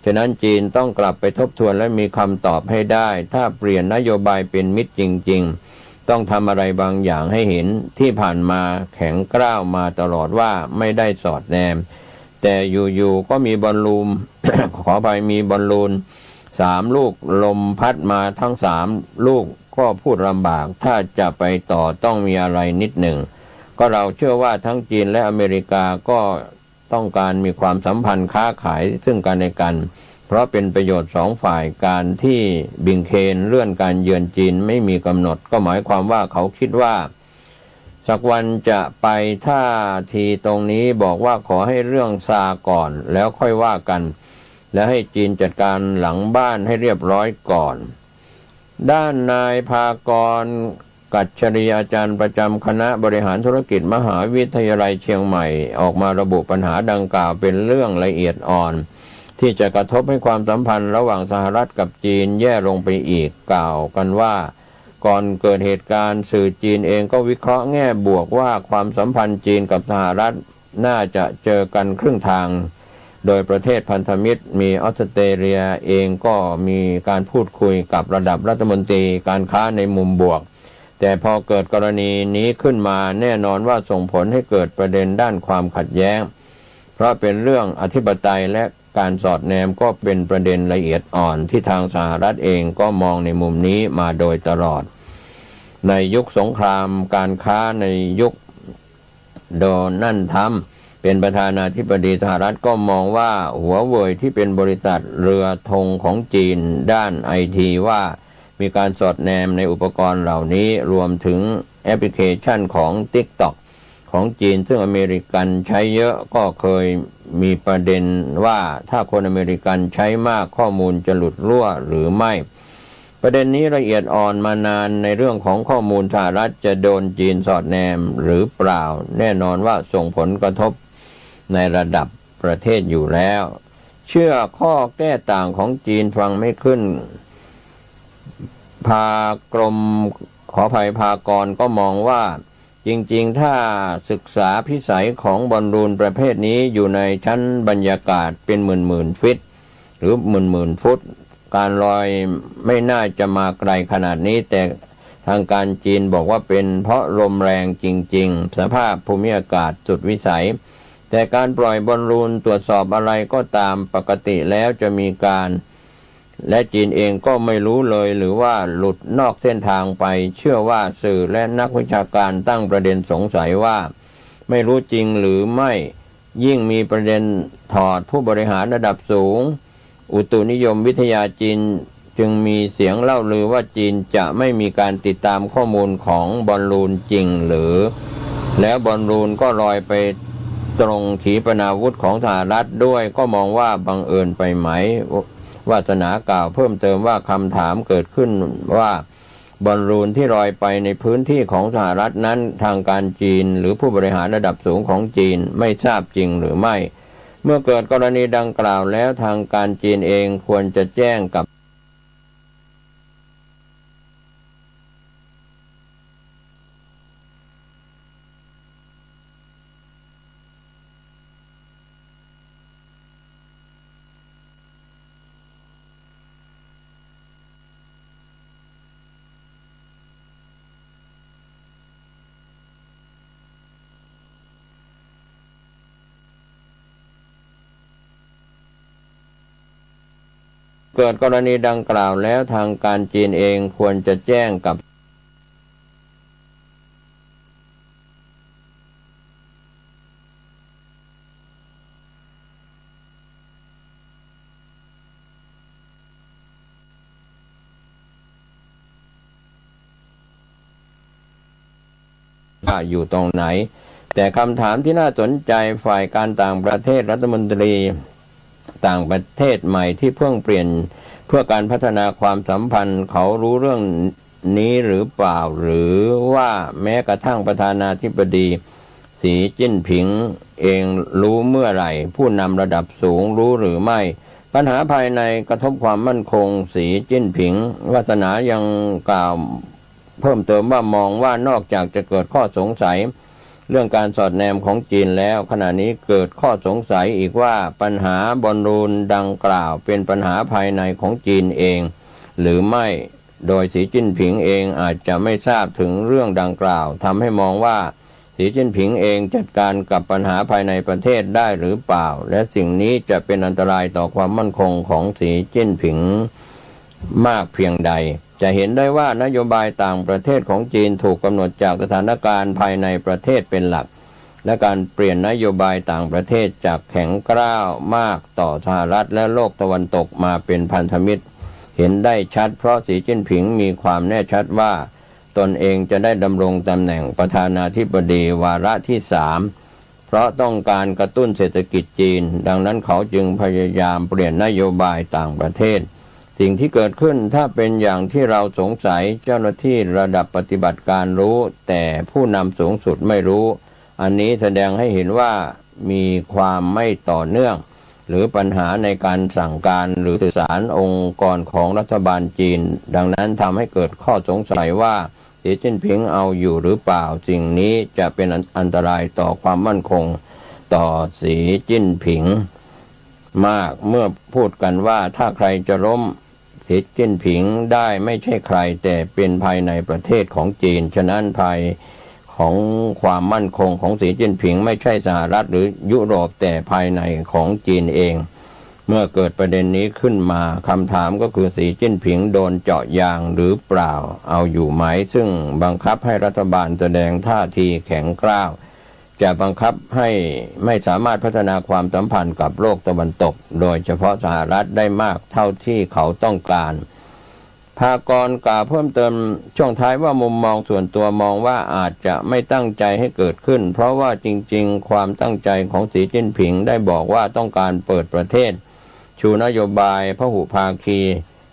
Speaker 1: ฉะนั้นจีนต้องกลับไปทบทวนและมีคำตอบให้ได้ถ้าเปลี่ยนนโยบายเป็นมิตรจริงๆต้องทำอะไรบางอย่างให้เห็นที่ผ่านมาแข็งกร้าวมาตลอดว่าไม่ได้สอดแนมแต่อยู่ๆก็มีบอลลูน ขอไปมีบอลลูน3 ลูกลมพัดมาทั้ง3 ลูกก็พูดลำบากถ้าจะไปต่อต้องมีอะไรนิดหนึ่งก็เราเชื่อว่าทั้งจีนและอเมริกาก็ต้องการมีความสัมพันธ์ค้าขายซึ่งกันและกันเพราะเป็นประโยชน์2 ฝ่ายการที่บิงเคนเลื่อนการเยือนจีนไม่มีกำหนดก็หมายความว่าเขาคิดว่าสักวันจะไปท่าทีตรงนี้บอกว่าขอให้เรื่องซาก่อนแล้วค่อยว่ากันและให้จีนจัดการหลังบ้านให้เรียบร้อยก่อนด้านนายภากรกัจฉริยาจารย์ประจำคณะบริหารธุรกิจมหาวิทยาลัยเชียงใหม่ออกมาระบุปัญหาดังกล่าวเป็นเรื่องละเอียดอ่อนที่จะกระทบให้ความสัมพันธ์ระหว่างสหรัฐกับจีนแย่ลงไปอีกกล่าวกันว่าก่อนเกิดเหตุการณ์สื่อจีนเองก็วิเคราะห์แง่บวกว่าความสัมพันธ์จีนกับสหรัฐน่าจะเจอกันครึ่งทางโดยประเทศพันธมิตรมีออสเตรเลียเองก็มีการพูดคุยกับระดับรัฐมนตรีการค้าในมุมบวกแต่พอเกิดกรณีนี้ขึ้นมาแน่นอนว่าส่งผลให้เกิดประเด็นด้านความขัดแย้งเพราะเป็นเรื่องอธิปไตยและการสอดแนมก็เป็นประเด็นละเอียดอ่อนที่ทางสหรัฐเองก็มองในมุมนี้มาโดยตลอดในยุคสงครามการค้าในยุคโดนัลด์ทรัมป์เป็นประธานาธิบดีสหรัฐก็มองว่าหัวเว่ยที่เป็นบริษัทเรือธงของจีนด้านไอทีว่ามีการสอดแนมในอุปกรณ์เหล่านี้รวมถึงแอปพลิเคชันของ TikTok ของจีนซึ่งอเมริกันใช้เยอะก็เคยมีประเด็นว่าถ้าคนอเมริกันใช้มากข้อมูลจะหลุดรั่วหรือไม่ประเด็นนี้ละเอียดอ่อนมานานในเรื่องของข้อมูลสหรัฐจะโดนจีนสอดแนมหรือเปล่าแน่นอนว่าส่งผลกระทบในระดับประเทศอยู่แล้วเชื่อข้อแก้ต่างของจีนฟังไม่ขึ้นภากรก็มองว่าจริงๆถ้าศึกษาพิสัยของบอลลูนประเภทนี้อยู่ในชั้นบรรยากาศเป็นหมื่นฟิตหรือหมื่นฟุตการลอยไม่น่าจะมาไกลขนาดนี้แต่ทางการจีนบอกว่าเป็นเพราะลมแรงจริงๆสภาพภูมิอากาศสุดวิสัยแต่การปล่อยบอลลูนตรวจสอบอะไรก็ตามปกติแล้วจะมีการและจีนเองก็ไม่รู้เลยหรือว่าหลุดนอกเส้นทางไปเชื่อว่าสื่อและนักวิชาการตั้งประเด็นสงสัยว่าไม่รู้จริงหรือไม่ยิ่งมีประเด็นถอดผู้บริหารระดับสูงอุตุนิยมวิทยาจีนจึงมีเสียงเล่าลือว่าจีนจะไม่มีการติดตามข้อมูลของบอลลูนจริงหรือแล้วบอลลูนก็ลอยไปตรงขีปนาวุธของสหรัฐด้วยก็มองว่าบังเอิญไปไหมวาสนากล่าวเพิ่มเติมว่าคำถามเกิดขึ้นว่า บอลลูนที่ลอยไปในพื้นที่ของสหรัฐนั้นทางการจีนหรือผู้บริหารระดับสูงของจีนไม่ทราบจริงหรือไม่เมื่อเกิดกรณีดังกล่าวแล้วทางการจีนเองควรจะแจ้งกับเกิดกรณีดังกล่าวแล้วทางการจีนเองควรจะแจ้งกับว่าอยู่ตรงไหนแต่คำถามที่น่าสนใจฝ่ายการต่างประเทศรัฐมนตรีต่างประเทศใหม่ที่เพิ่งเปลี่ยนเพื่อการพัฒนาความสัมพันธ์เขารู้เรื่องนี้หรือเปล่าหรือว่าแม้กระทั่งประธานาธิบดีสีจิ้นผิงเองรู้เมื่อไหร่ผู้นำระดับสูงรู้หรือไม่ปัญหาภายในกระทบความมั่นคงสีจิ้นผิงวาสนายังกล่าวเพิ่มเติมว่ามองว่านอกจากจะเกิดข้อสงสัยเรื่องการสอดแนมของจีนแล้วขณะนี้เกิดข้อสงสัยอีกว่าปัญหาบอลลูนดังกล่าวเป็นปัญหาภายในของจีนเองหรือไม่โดยสีจิ้นผิงเองอาจจะไม่ทราบถึงเรื่องดังกล่าวทำให้มองว่าสีจิ้นผิงเองจัดการกับปัญหาภายในประเทศได้หรือเปล่าและสิ่งนี้จะเป็นอันตรายต่อความมั่นคงของสีจิ้นผิงมากเพียงใดจะเห็นได้ว่านโยบายต่างประเทศของจีนถูกกำหนดจากสถานการณ์ภายในประเทศเป็นหลักและการเปลี่ยนนโยบายต่างประเทศจากแข็งกร้าวมากต่อสหรัฐและโลกตะวันตกมาเป็นพันธมิตรเห็นได้ชัดเพราะสีจิ้นผิงมีความแน่ชัดว่าตนเองจะได้ดำรงตำแหน่งประธานาธิบดีวาระที่3เพราะต้องการกระตุ้นเศรษฐกิจจีนดังนั้นเขาจึงพยายามเปลี่ยนนโยบายต่างประเทศสิ่งที่เกิดขึ้นถ้าเป็นอย่างที่เราสงสัยเจ้าหน้าที่ระดับปฏิบัติการรู้แต่ผู้นำสูงสุดไม่รู้อันนี้แสดงให้เห็นว่ามีความไม่ต่อเนื่องหรือปัญหาในการสั่งการหรือสื่อสารองค์กรของรัฐบาลจีนดังนั้นทำให้เกิดข้อสงสัยว่าสีจิ้นผิงเอาอยู่หรือเปล่าสิ่งนี้จะเป็นอันตรายต่อความมั่นคงต่อสีจิ้นผิงมากเมื่อพูดกันว่าถ้าใครจะล้มสีจิ้นผิงได้ไม่ใช่ใครแต่เป็นภายในประเทศของจีนฉะนั้นภายของความมั่นคงของสีจิ้นผิงไม่ใช่สหรัฐหรือยุโรปแต่ภายในของจีนเองเมื่อเกิดประเด็นนี้ขึ้นมาคำถามก็คือสีจิ้นผิงโดนเจาะยางหรือเปล่าเอาอยู่ไหมซึ่งบังคับให้รัฐบาลแสดงท่าทีแข็งกร้าวจะบังคับให้ไม่สามารถพัฒนาความสัมพันธ์กับโลกตะวันตกโดยเฉพาะสหรัฐได้มากเท่าที่เขาต้องการภากรกล่าวเพิ่มเติมช่วงท้ายว่ามุมมองส่วนตัวมองว่าอาจจะไม่ตั้งใจให้เกิดขึ้นเพราะว่าจริงๆความตั้งใจของสีจิ้นผิงได้บอกว่าต้องการเปิดประเทศชูนโยบายพหุภาคี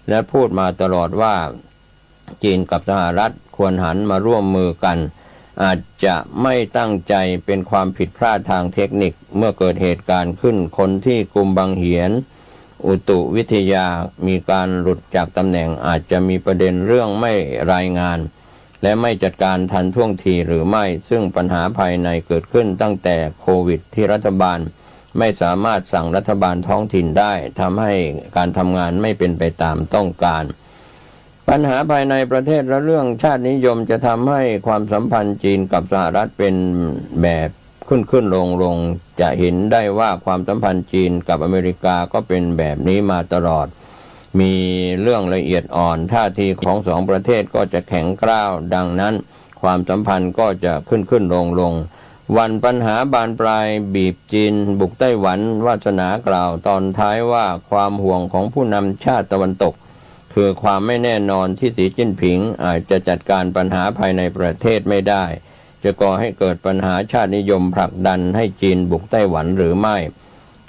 Speaker 1: และพูดมาตลอดว่าจีนกับสหรัฐควรหันมาร่วมมือกันอาจจะไม่ตั้งใจเป็นความผิดพลาดทางเทคนิคเมื่อเกิดเหตุการณ์ขึ้นคนที่กลุ่มบางเหียนอุตุวิทยามีการหลุดจากตำแหน่งอาจจะมีประเด็นเรื่องไม่รายงานและไม่จัดการทันท่วงทีหรือไม่ซึ่งปัญหาภายในเกิดขึ้นตั้งแต่โควิดที่รัฐบาลไม่สามารถสั่งรัฐบาลท้องถิ่นได้ทำให้การทำงานไม่เป็นไปตามต้องการปัญหาภายในประเทศและเรื่องชาตินิยมจะทำให้ความสัมพันธ์จีนกับสหรัฐเป็นแบบขึ้นลงจะเห็นได้ว่าความสัมพันธ์จีนกับอเมริกาก็เป็นแบบนี้มาตลอดมีเรื่องละเอียดอ่อนท่าทีของสองประเทศก็จะแข็งกร้าวดังนั้นความสัมพันธ์ก็จะขึ้นลงวันปัญหาบานปลายบีบจีนบุกไต้หวันวาสนากล่าวตอนท้ายว่าความห่วงของผู้นำชาติตะวันตกคือความไม่แน่นอนที่สีจิ้นผิงอาจจะจัดการปัญหาภายในประเทศไม่ได้จะก่อให้เกิดปัญหาชาตินิยมผลักดันให้จีนบุกไต้หวันหรือไม่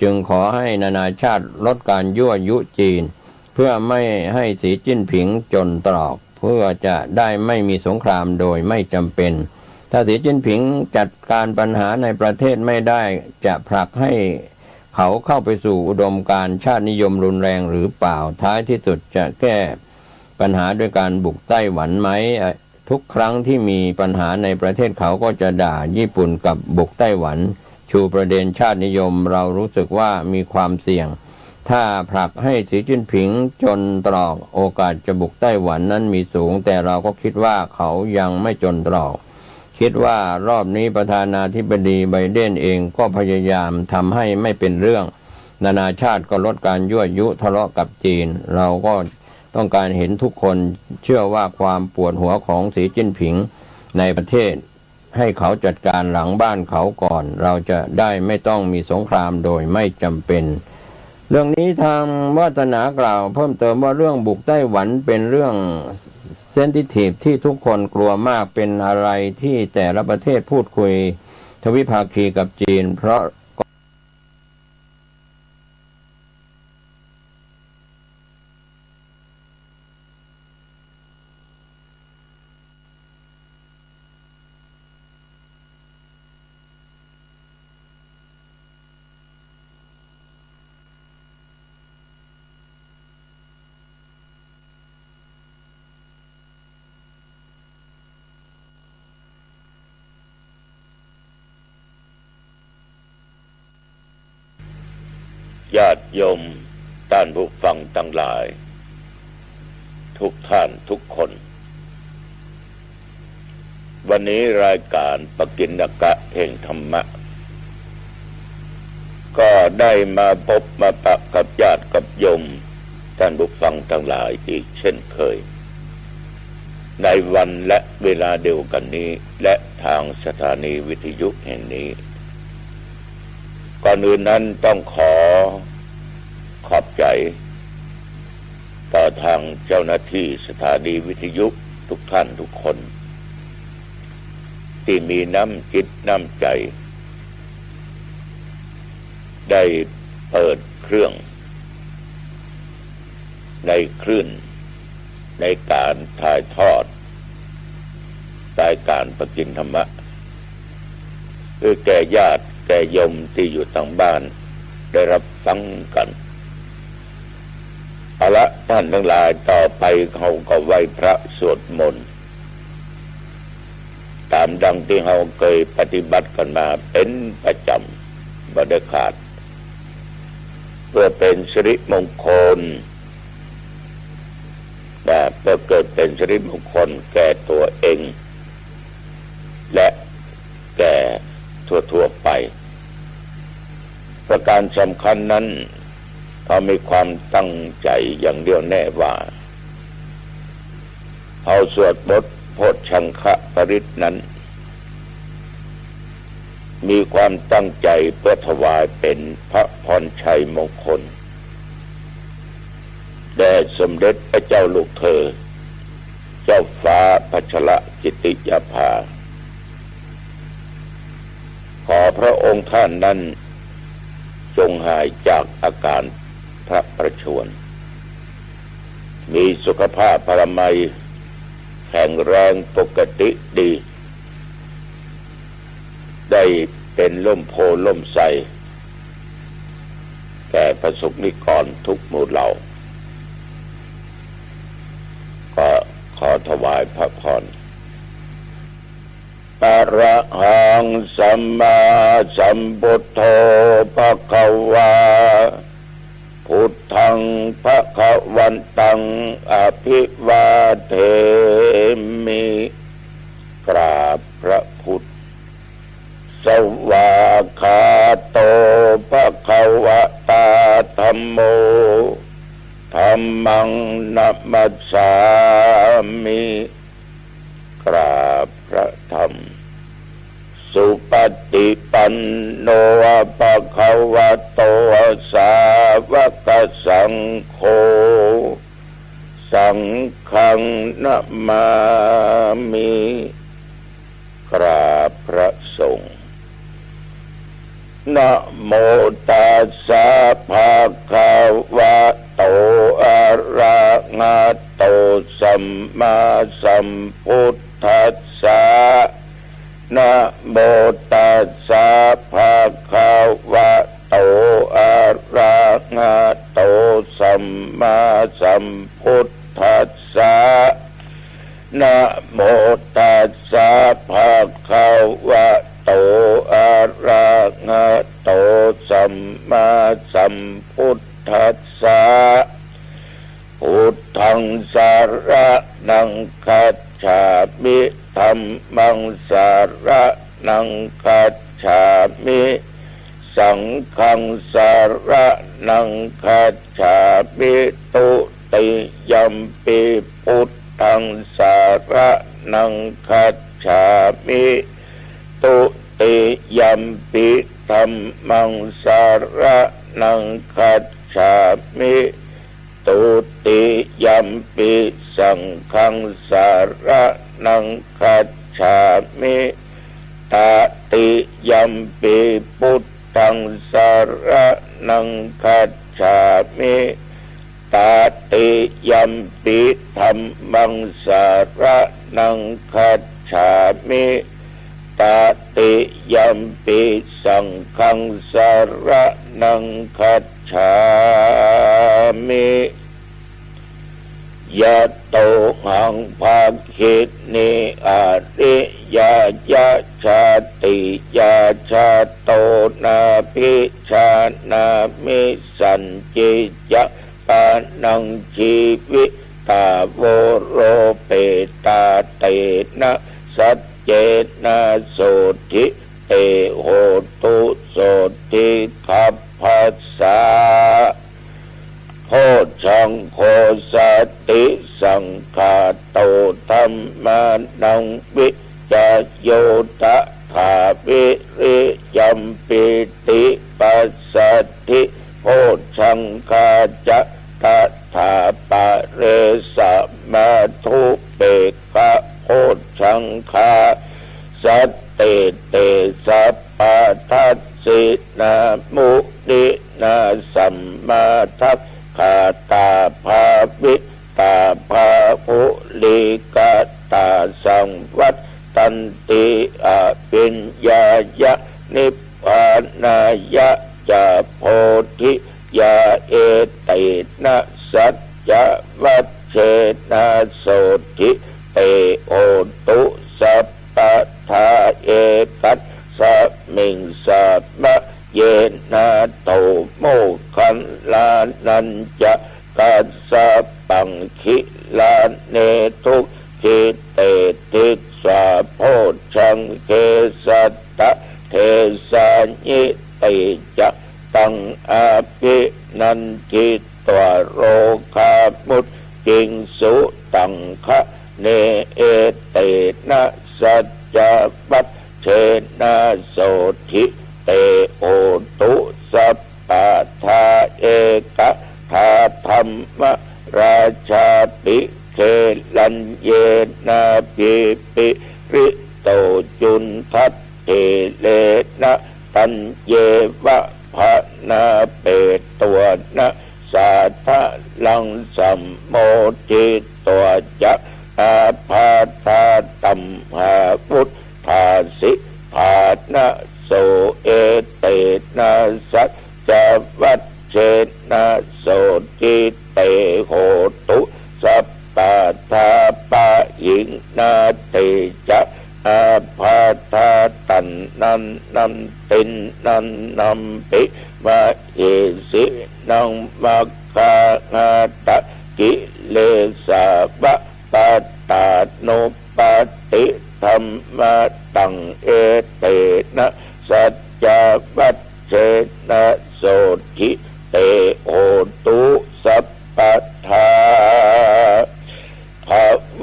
Speaker 1: จึงขอให้นานาชาติลดการยั่วยุจีนเพื่อไม่ให้สีจิ้นผิงจนตรอก เพื่อจะได้ไม่มีสงครามโดยไม่จำเป็นถ้าสีจิ้นผิงจัดการปัญหาในประเทศไม่ได้จะผลักให้เขาเข้าไปสู่อุดมการณ์ชาตินิยมรุนแรงหรือเปล่าท้ายที่สุดจะแก้ปัญหาด้วยการบุกไต้หวันไหมทุกครั้งที่มีปัญหาในประเทศเขาก็จะด่าญี่ปุ่นกับบุกไต้หวันชูประเด็นชาตินิยมเรารู้สึกว่ามีความเสี่ยงถ้าผลักให้สีจิ้นผิงจนตรอกโอกาสจะบุกไต้หวันนั้นมีสูงแต่เราก็คิดว่าเขายังไม่จนตรอกคิดว่ารอบนี้ประธานาธิบดีไบเดนเองก็พยายามทำให้ไม่เป็นเรื่องนานาชาติก็ลดการยั่วยุทะเลาะกับจีนเราก็ต้องการเห็นทุกคนเชื่อว่าความปวดหัวของสีจิ้นผิงในประเทศให้เขาจัดการหลังบ้านเขาก่อนเราจะได้ไม่ต้องมีสงครามโดยไม่จำเป็นเรื่องนี้ทางวาสนากล่าวเพิ่มเติมว่าเรื่องบุกไต้หวันเป็นเรื่องเซนซิทีฟที่ทุกคนกลัวมากเป็นอะไรที่แต่ละประเทศพูดคุยทวิภาคีกับจีนเพราะ
Speaker 2: ญาติโยมท่านผู้ฟังทั้งหลายทุกท่านทุกคนวันนี้รายการปกิณกะแห่งธรรมะก็ได้มาพบมาปะกับญาติกับโยมท่านผู้ฟังทั้งหลายอีกเช่นเคยในวันและเวลาเดียวกันนี้และทางสถานีวิทยุแห่งนี้ก่อนอื่นนั้นต้องขอบใจต่อทางเจ้าหน้าที่สถานีวิทยุทุกท่านทุกคนที่มีน้ำจิตน้ำใจได้เปิดเครื่องในคลื่นในการถ่ายทอดรายการปกิณธรรมะเพื่อแก่ญาติแก่โยมที่อยู่ทางบ้านได้รับฟังกันเอาละท่านทั้งหลายต่อไปเขาก็ไหว้พระสวดมนต์ตามดังที่เราเคยปฏิบัติกันมาเป็นประจำบ่ได้ขาดเพื่อเป็นสิริมงคลและเพื่อเกิดเป็นสิริมงคลแก่ตัวเองและแก่ทั่วๆไปประการสำคัญนั้นเขามีความตั้งใจอย่างเดียวแน่ว่าเขาสวดบทโพชฌังคปริตนั้นมีความตั้งใจเพื่อถวายเป็นพระพรชัยมงคลแด่สมเด็จพระเจ้าลูกเธอเจ้าฟ้าพัชรกิติยาภาขอพระองค์ท่านนั้นจงหายจากอาการพระประชวรมีสุขภาพพลามัยแข็งแรงปกติดีได้เป็นล่มโพล่มไทรแก่ประสบนิกรทุกหมู่เหล่าก็ขอถวายพระพรอะระหังสัมมาสัมพุทโธภควาพุทธังภคะวันตังอภิวาเทมิกราบพระพุทธสวากขาโตภควตาธัมโมธัมมังนัมมัสสามิกราบพระธรรมสุปฏิปันโนภควโตสาวกสังโฆสังฆังนะมามิกราบพระสงฆ์นะโมตัสสะภะคะวะโตอะระห หะโตสัมมาสัมพุทธัสสะนะโมตัสสะภะคะวะโตอะระหะโตสัมมาสัมพุทธัสสะนะโมตัสสะภะคะวะโตอะระหะโตสัมมาสัมพุทธัสสะพุทธังสารนังคัจฉามิธัมมังสารนังคัจฉามิสังฆังสารนังคัจฉามิตุติยัมปิพุทธังสารนังคัจฉามิตุติยัมปิธัมมังสารนังคัจฉามิตุติยัมปิสังฆังสารนังคัจฉามิตติยัมปิพุทธังสารนังคัจฉามิตติยัมปิธัมมังสารนังคัจฉามิตติยัมปิสังฆังสารนังคัจฉามิยะโตหังภาคินิอาริยายะชาติยาชาโตนาภิชานามิสัญจิยะปานังชีวิตาโวโรเปตาเตนะสัจเจนะโสทิเตโหตุโสทิคัพพัสสะโพชังโคสติสังฆาโตธัมมานังวิจโยตถาวิริยัมปิติปัสสัทธิโพชังคาจะตถาปะเรสะมาทุเปกะโพชังคาสัตเตเตสัพพะทัสสินามุนินาสัมมาทัสคาตาภาวิตาภาภูลิกาตาสังวัตตันติอาปิญญายะนิพพานายะจาโพธิยาเอตินะสัจจวัชเชนะโสธิเตโอตุสัพพะทาเอกัสสะมิงสัพมะเยนะโตโมคันลานันจะกัสสะปังคิลาเนทุกขิเตติสาโพชังเกสัตตะเทสานิติจะตังอาภินันทิตวโรคามุตจิงสุตังคะเนเอเตนะสัจจวัชเชนะโสธิเตโอตุสัพพะทาเอกะทาธัมมราชาติเคลัญเยนะปิปิริโตจุนทัตเทเลนะตัญเยวะภะนาเปตัวนะสาทะลังสัมโมทิตัวจะอาภาธาตัมหาพุทธาสิภานะโสเอเตนะสัจจวัชเชนะโสทิเตโหตุสัพพะทาปะหิงนาเตจะอาภาธาตันนันนันตินนันนัมปิมาเอสินังมัคคานาตะกิเลสะบะปัตตานุปติธัมมาตังเอเตนะสัจจวัชเชนะโสทิเตโหตุสัพพะทาภ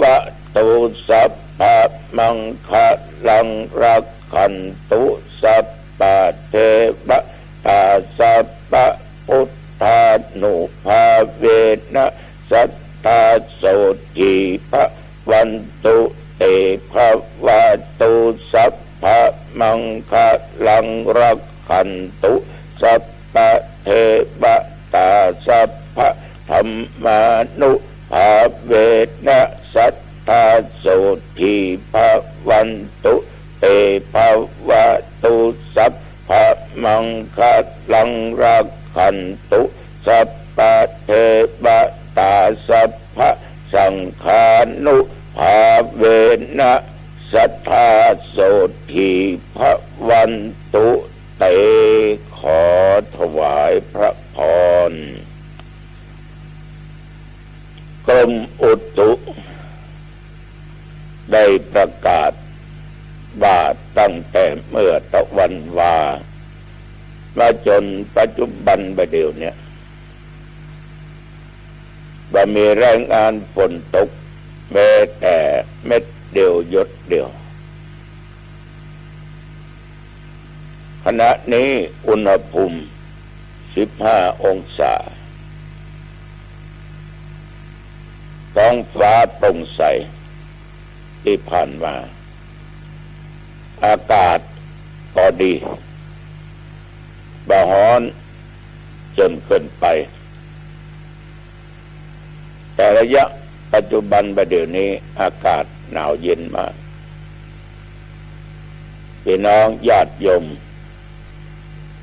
Speaker 2: วะตุสัพพะมังคะลังรักขันตุสัพพะเทวตาสัพพะพุทธานุภาเวนะสัทธาโสทิภวันตุเตภวะตุสัพพะมังคะลังรักขันตุสัพพะเทวตาสัพพะธัมมานุ ภาเวนะสัทธาโสทีภวันตุเตภวะตุสัพพะมังคะลังรักขันตุสัพพะเทวตาสัพพะสังฆานุภาเวนะสัทธาโสทีภวันตุเตขอถวายพระพรกรมอุตุได้ประกาศว่าตั้งแต่เมื่อตะวันวามาจนปัจจุบันบัดเดี๋ยวนี้ว่ามีแรงงานฝนตกแม้แต่เม็ดเดียวหยดเดียวขณะนี้อุณหภูมิ15 องศาท้องฟ้าโปร่งใสที่ผ่านมาอากาศก็ดีบ่ร้อนจนเกินไปแต่ระยะปัจจุบันบัดเดี๋ยวนี้อากาศหนาวเย็นมากพี่น้องญาติโยม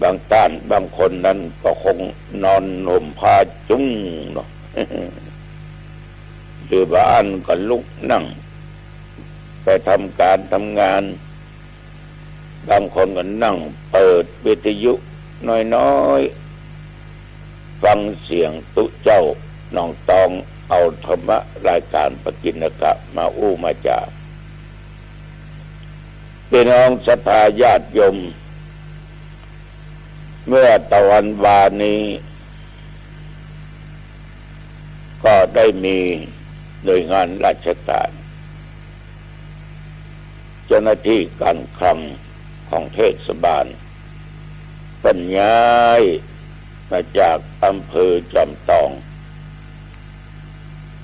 Speaker 2: บางท่านบางคนนั้นก็คงนอนห่มผ้าจุ้งเนาะ หรือบางอันก็ลุกนั่งไปทำการทำงานบางคนก็นั่งเปิดวิทยุน้อยๆฟังเสียงตุเจ้าน้องตองเอาธรรมะรายการปกิณกะมาอู้มาจาพี่น้องศรัทธาญาติโยมเมื่อตะวันวานี้ก็ได้มีหน่วยงานราชการเจ้าหน้าที่การคลังของเทศบาลเป็นย้ายมาจากอำเภอจอมทอง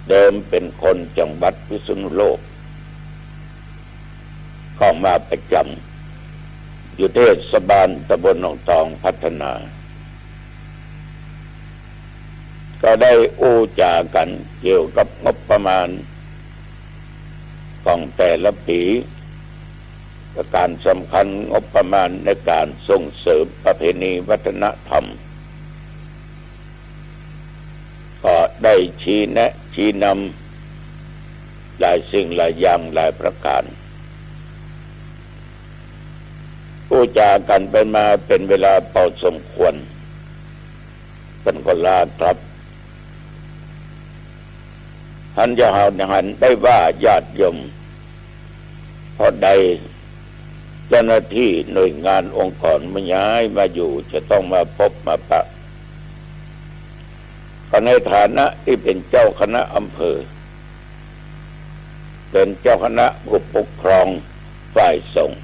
Speaker 2: เดิมเป็นคนจังหวัดพิษณุโลกเข้ามาประจำอยู่เทศบาลตำบลหนองตองพัฒนาก็ได้อู้จากันเกี่ยวกับงบประมาณของแต่ละปีประการสำคัญงบประมาณในการส่งเสริมประเพณีวัฒนธรรมก็ได้ชี้แนะชี้นำหลายสิ่งหลายอย่างหลายประการอู้จากันไปมาเป็นเวลาพอสมควรเป็นก็ลาครับท่านจะหันได้ว่าญาติโยมพอใดเจ้าหน้าที่หน่วยงานองค์กรมาย้ายมาอยู่จะต้องมาพบมาปะก็ในฐานะที่เป็นเจ้าคณะอำเภอเป็นเจ้าคณะผู้ปกครองฝ่ายสงฆ์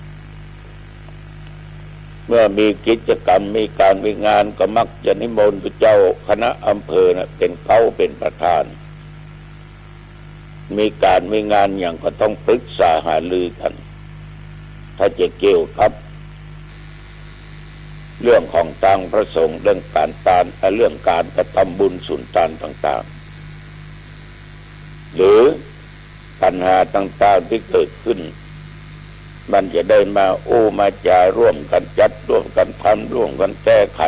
Speaker 2: เมื่อมีกิจกรรมมีการมีงานก็มักจะนิมนต์เจ้าคณะอำเภอเป็นเขาเป็นประธานมีการมีงานอย่างก็ต้องปรึกษาหารือกันถ้าจะเกี่ยวกับเรื่องของทางพระสงฆ์เรื่องการกระทำบุญสุนทานต่างๆหรือปัญหาต่างๆที่เกิดขึ้นมันจะได้มามาจาร่วมกันจัดร่วมกันทำร่วมกันแก้ไข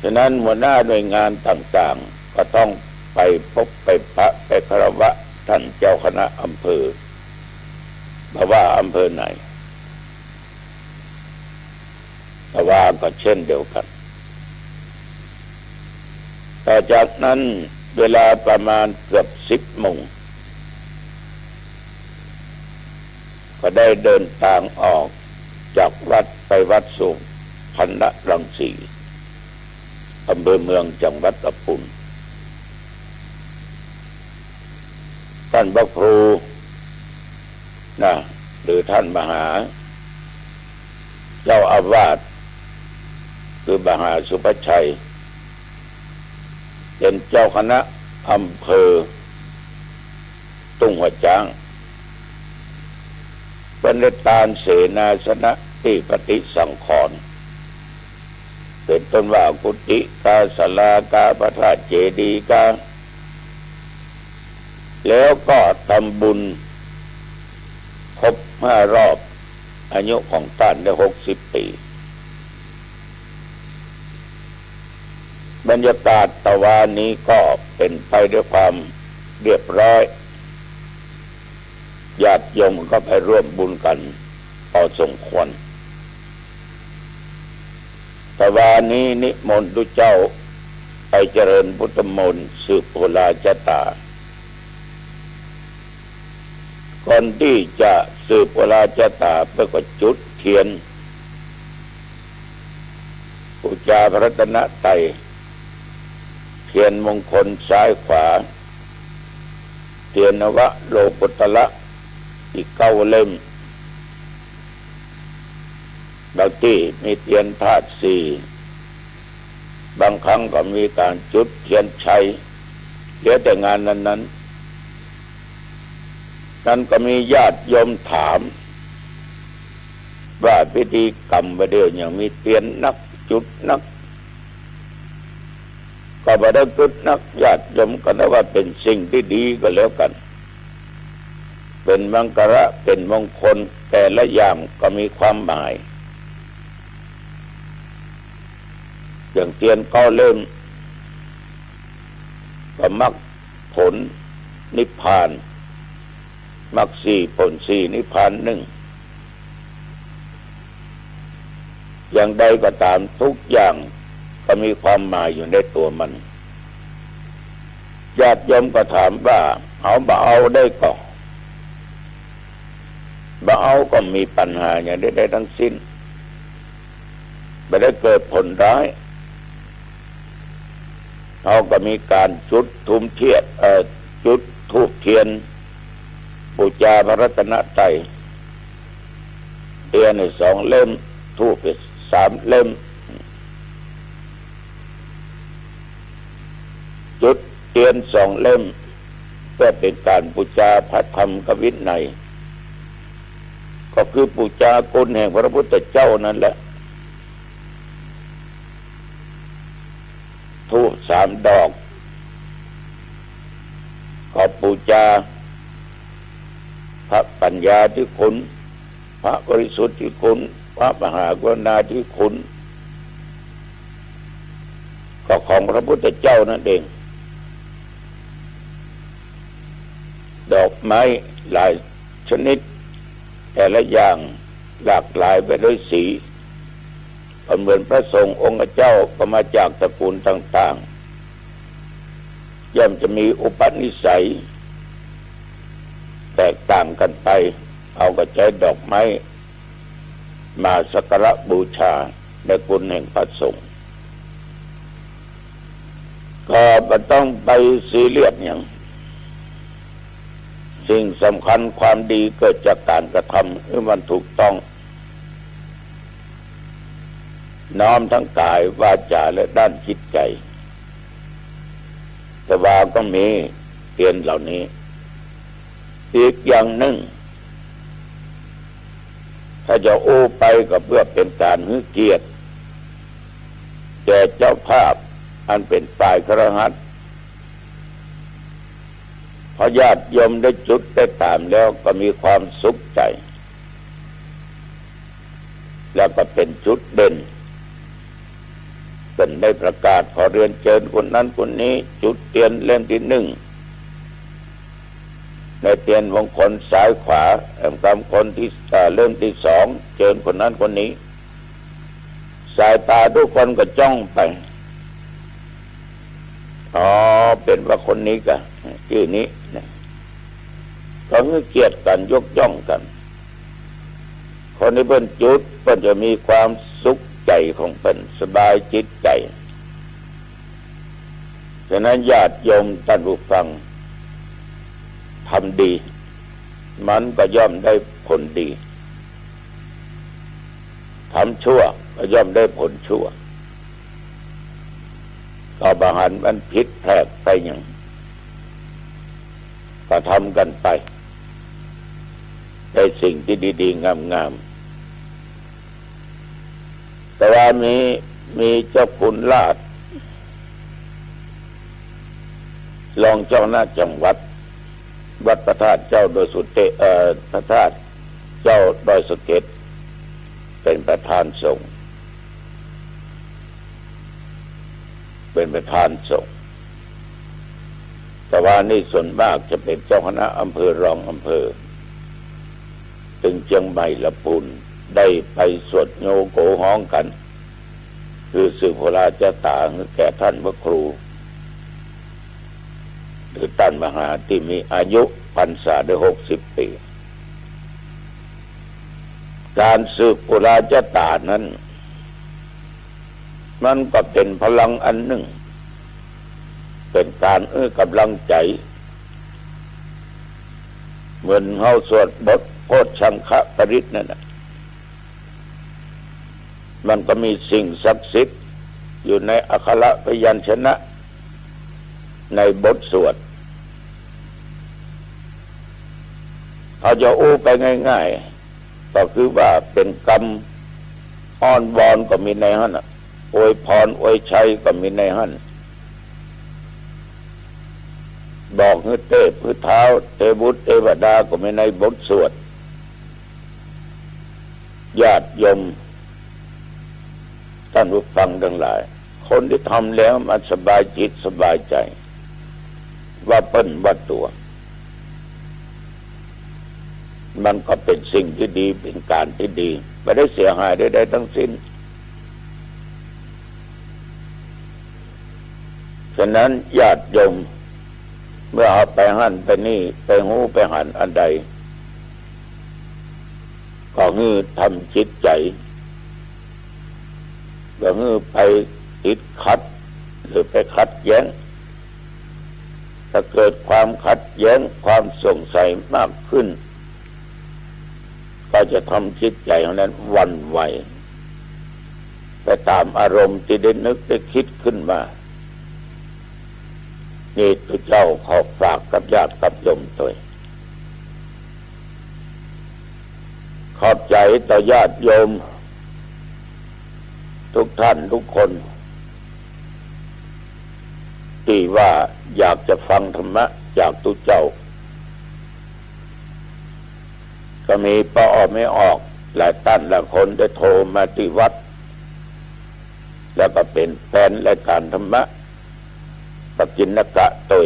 Speaker 2: ฉะนั้นหัวหน้าหน่วยงานต่างๆก็ต้องไปพบไปพระไปคารวะท่านเจ้าคณะอำเภอเพราะว่าอำเภอไหนแต่ว่าก็เช่นเดียวกันต่อจากนั้นเวลาประมาณเกือบ10 โมงก็ได้เดินทางออกจากวัดไปวัดสุพรรณรังสีอำเภอเมืองจังหวัดลำพูนท่านพระครูหรือท่านมหาเจ้าอาวาสคือมหาสุภชัยเป็นเจ้าคณะอำเภอตุ้งหัวจ้างเป็นตานเสนาสนะที่ปฏิสังขรณ์เป็นต้นว่ากุฏิกาศาลากาพระธาตุเจดีย์กา แล้วก็ทำบุญครบ5 รอบอายุของท่านได้60 ปีบรรยากาศตะวันนี้ก็เป็นไปด้วยความเรียบร้อยญาติโยมก็ไปร่วมบุญกันพอสมควรตะวันนี้นิมนต์ทุกเจ้าไปเจริญพุทธมนต์สืบโอฬารชตาก่อนที่จะสืบโอฬารชตาเพื่อก็จุดเทียนบูชาพระรัตนตรัยเทียนมงคลซ้ายขวาเทียนนวโลกุตระอีก9 เล่มบางที่มีเทียนธาตุ4บางครั้งก็มีการจุดเทียนชัยเหลือแต่งานนั้นก็มีญาติโยมถามว่าพิธีกรรมประเดี๋ยวอย่างมีเทียนนักจุดนักก็บ่ได้จุดนักญาติโยมก็นึกว่าเป็นสิ่งที่ดีก็แล้วกันเป็นมังคละเป็นมงคลแต่ละอย่างก็มีความหมายอย่างเทียน9 เล่มก็มรรคผลนิพพานมรรค4ผล4นิพพาน1อย่างใดก็ตามทุกอย่างก็มีความหมายอยู่ในตัวมันญาติโยมก็ถามว่าเอาบ่เอาได้ก็บ่เอาก็มีปัญหาอย่างใดๆทั้งสิ้นไม่ได้เกิดผลร้ายเขาก็มีการจุดธูปเทียนจุดธูปเทียนบูชาพระรัตนตรัยเทียน2 เล่มธูป3 เล่มจุดเทียน2 เล่มเพื่อเป็นการบูชาพระธรรมกวินัยก็คือบูชาคุณแห่งพระพุทธเจ้านั่นแหละธูป3 ดอกก็บูชาพระปัญญาธิคุณพระบริสุทธิคุณพระมหากรุณาธิคุณก็ของพระพุทธเจ้านั่นเองดอกไม้หลายชนิดแต่ละอย่างหลากหลายไปด้วยสีเหมือนพระสงฆ์องค์เจ้าก็มาจากตระกูลต่างๆย่อมจะมีอุปนิสัยแตกต่างกันไปเอาก็ใช้ดอกไม้มาสักการะบูชาในคุณแห่งพระสงฆ์ก็ไม่ต้องไปซีเรียสอย่างสิ่งสำคัญความดีเกิดจากการกระทำให้มันถูกต้องน้อมทั้งกายวาจาและด้านจิตใจแต่ว่าก็มีเทียนเหล่านี้อีกอย่างหนึ่งถ้าจะโอ้ไปก็เพื่อเป็นการให้เกียรติแก่เจ้าภาพอันเป็นฝ่ายคฤหัสถ์พอญาติโยมได้จุดได้ตามแล้วก็มีความสุขใจแล้วก็เป็นจุดเด่นเป็นได้ประกาศขอเรียนเชิญคนนั้นคนนี้จุดเทียนเล่มที่ 1ในเทียนมงคลซ้ายขวาคนที่เล่มที่ 2เชิญคนนั้นคนนี้สายตาทุกคนก็จ้องไปเป็นว่าคนนี้ก็ชื่อนี้นะก็ให้เกียรติกันยกย่องกันคนที่เพิ่นจุดเพิ่นจะมีความสุขใจของเพิ่นสบายจิตใจฉะนั้นญาติโยมท่านผู้ฟังทำดีมันก็ย่อมได้ผลดีทำชั่วก็ย่อมได้ผลชั่วก็บางหันมันผิดแผกไปอย่างก็ทำกันไปได้สิ่งที่ดีๆงามๆแต่ว่ามีเจ้าคุณลาภรองเจ้าหน้าจังหวัด วัดพระธาตุเจ้าดอยสุเทพพระธาตุเจ้าดอยสะเก็ดเป็นประธานสงฆ์แต่ว่านี่ส่วนมากจะเป็นเจ้าคณะอำเภอรองอำเภอถึงเชียงใหม่ละปูนได้ไปสวดโยโกฮ้องกันคือสืบพระราชตาแก่ท่านพระครูหรือท่านมหาที่มีอายุพรรษาได้60 ปีการสืบพระราชตานั้นมันก็เป็นพลังอันหนึ่งเป็นการกำลังใจเหมือนเฮาสวดบทโพชฌังคะปริตนั่นน่ะมันก็มีสิ่งศักดิ์สิทธิ์อยู่ในอักขระพยัญชนะในบทสวดเอาจะอู้ไปง่ายๆก็คือว่าเป็นกรรมอ้อนวอนก็มีในหั่นอวยพรอวยชัยก็มีในหั่นบอกให้เทพให้เท้าเทวุฒิเทวดาก็มีในบทสวดญาติโยมท่านผู้ฟังทั้งหลายคนที่ทำแล้วมันสบายจิตสบายใจว่าเปิ้นว่าตัวมันก็เป็นสิ่งที่ดีเป็นการที่ดีไม่ได้เสียหายใดๆทั้งสิ้นฉะนั้นญาติโยมเมื่อเอาไปหั่นไปนี่ไปหูไปหันอันใดก็ฮือทำจิตใจก็ฮือไปติดขัดหรือไปขัดแย้งถ้าเกิดความขัดแย้งความสงสัยมากขึ้นก็จะทำจิตใจของนั้นหวั่นไหวไปตามอารมณ์ที่ได้นึกได้คิดขึ้นมานี่ตัวเจ้าขอฝากกับญาติกับโยมตัวขอบใจต่อญาติโยมทุกท่านทุกคนที่ว่าอยากจะฟังธรรมะจากตัวเจ้าก็มีป้าออกไม่ออกหลายท่านหลายคนได้โทรมาที่วัดแล้วก็เป็นแฟนรายการธรรมะปกิณกะตัว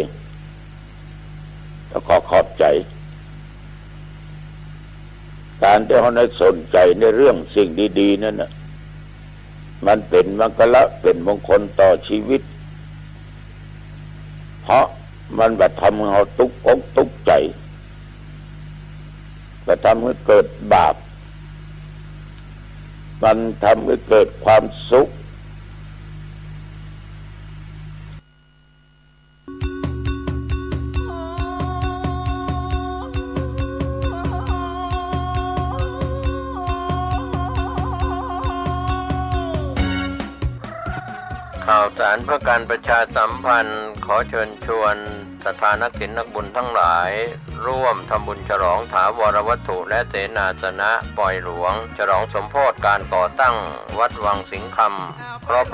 Speaker 2: แล้วก็ขอบใจการที่เขาได้สนใจในเรื่องสิ่งดีๆนั่นน่ะมันเป็นมังคละเป็นมงคลต่อชีวิตเพราะมันแบบทำให้เขาตุกอกตุกใจมันทำให้เกิดบาปมันทำให้เกิดความสุข
Speaker 1: ข่าวสารเพื่อการประชาสัมพันธ์ขอเชิญชวนศรัทธานักศิลนักบุญทั้งหลายร่วมทำบุญฉลองถาวรวัตถุและเสนาสนะปล่อยหลวงฉลองสมโภชการก่อตั้งวัดวังสิงห์คำครบ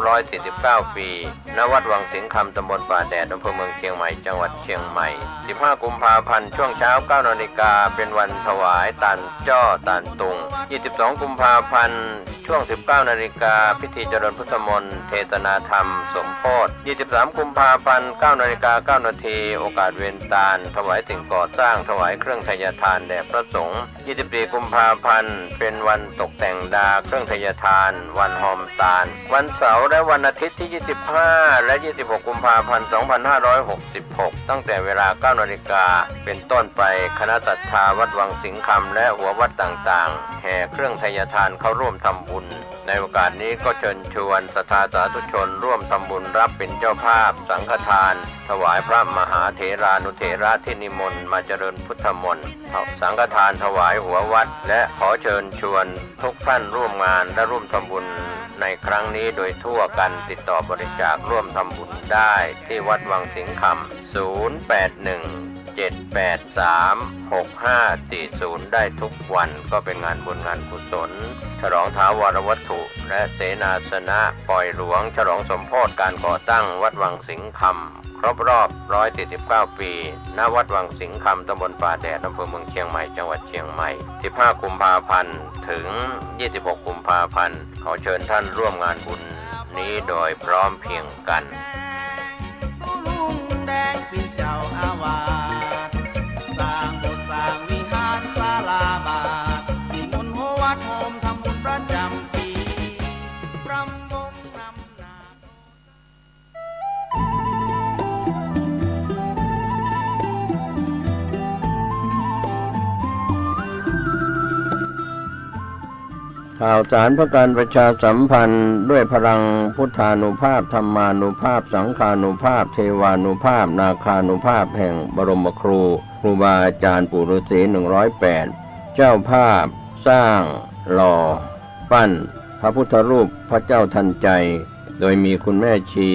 Speaker 1: 149 ปีณวัดวังสิงห์คำตำบลป่าแดดอำเภอเมืองเชียงใหม่จังหวัดเชียงใหม่15 กุมภาพันธ์ช่วงเช้า 9 นาฬิกาเป็นวันถวายตาลจ้อตาลตุง22 กุมภาพันธ์ช่วง 19 นาฬิกาพิธีเจริญพุทธมนต์เทศนาธรรมสมโภช23 กุมภาพันธ์ 9 นาฬิกา 9 นาทีโอกาสเวียนตาลถวายสิ่งก่อสร้างถวายเครื่องทยทานแด่พระสงฆ์24 กุมภาพันธ์เป็นวันตกแต่งดาเครื่องทยทานวันหอมตาลวันเสาร์และวันอาทิตย์ที่25และ26 กุมภาพันธ์ 2566ตั้งแต่เวลา 9 นาฬิกาเป็นต้นไปคณะศรัทธาวัดวังสิงห์คำและหัววัดต่างๆแห่เครื่องทยทานเข้าร่วมทำบุญในโอกาสนี้ก็เชิญชวนศรัทธาสาธุชนร่วมทำบุญรับเป็นเจ้าภาพสังฆทานถวายพระมหาเถรานุเถระที่นิมนต์มาเจริญพุทธมนต์สังฆทานถวายหัววัดและขอเชิญชวนทุกท่านร่วมงานและร่วมทำบุญในครั้งนี้โดยทั่วกันติดต่อบริจาคร่วมทำบุญได้ที่วัดวังสิงห์คำ081 0837836540ได้ทุกวันก็เป็นงานบุญงานกุศลฉลองท้าวรวัตถุและเสนาสนะปล่อยหลวงฉลองสมโภชการก่อตั้งวัดวังสิงห์คำครบรอบ149ปีณวัดวังสิงห์คำตำบลป่าแดดอำเภอเมืองเชียงใหม่จังหวัดเชียงใหม่15กุมภาพันธ์ถึง26กุมภาพันธ์ขอเชิญท่านร่วมงานบุญนี้โดยพร้อมเพรียงกัน
Speaker 3: แดงเป็นเจ้าอาวาสสร้างโบสถ์สร้างวิหารศาลาบาทนิมนต์หัววัดโฮมทำบุญประจำปีรำวงนำนา
Speaker 1: ข่าวสารเพื่อการประชาสัมพันธ์ด้วยพลังพุทธานุภาพธรรมานุภาพสังฆานุภาพเทวานุภาพนาคานุภาพแห่งบรมครูบาอาจารย์ปู่ฤาษี108เจ้าภาพสร้างหล่อปั้นพระพุทธรูปพระเจ้าทันใจโดยมีคุณแม่ชี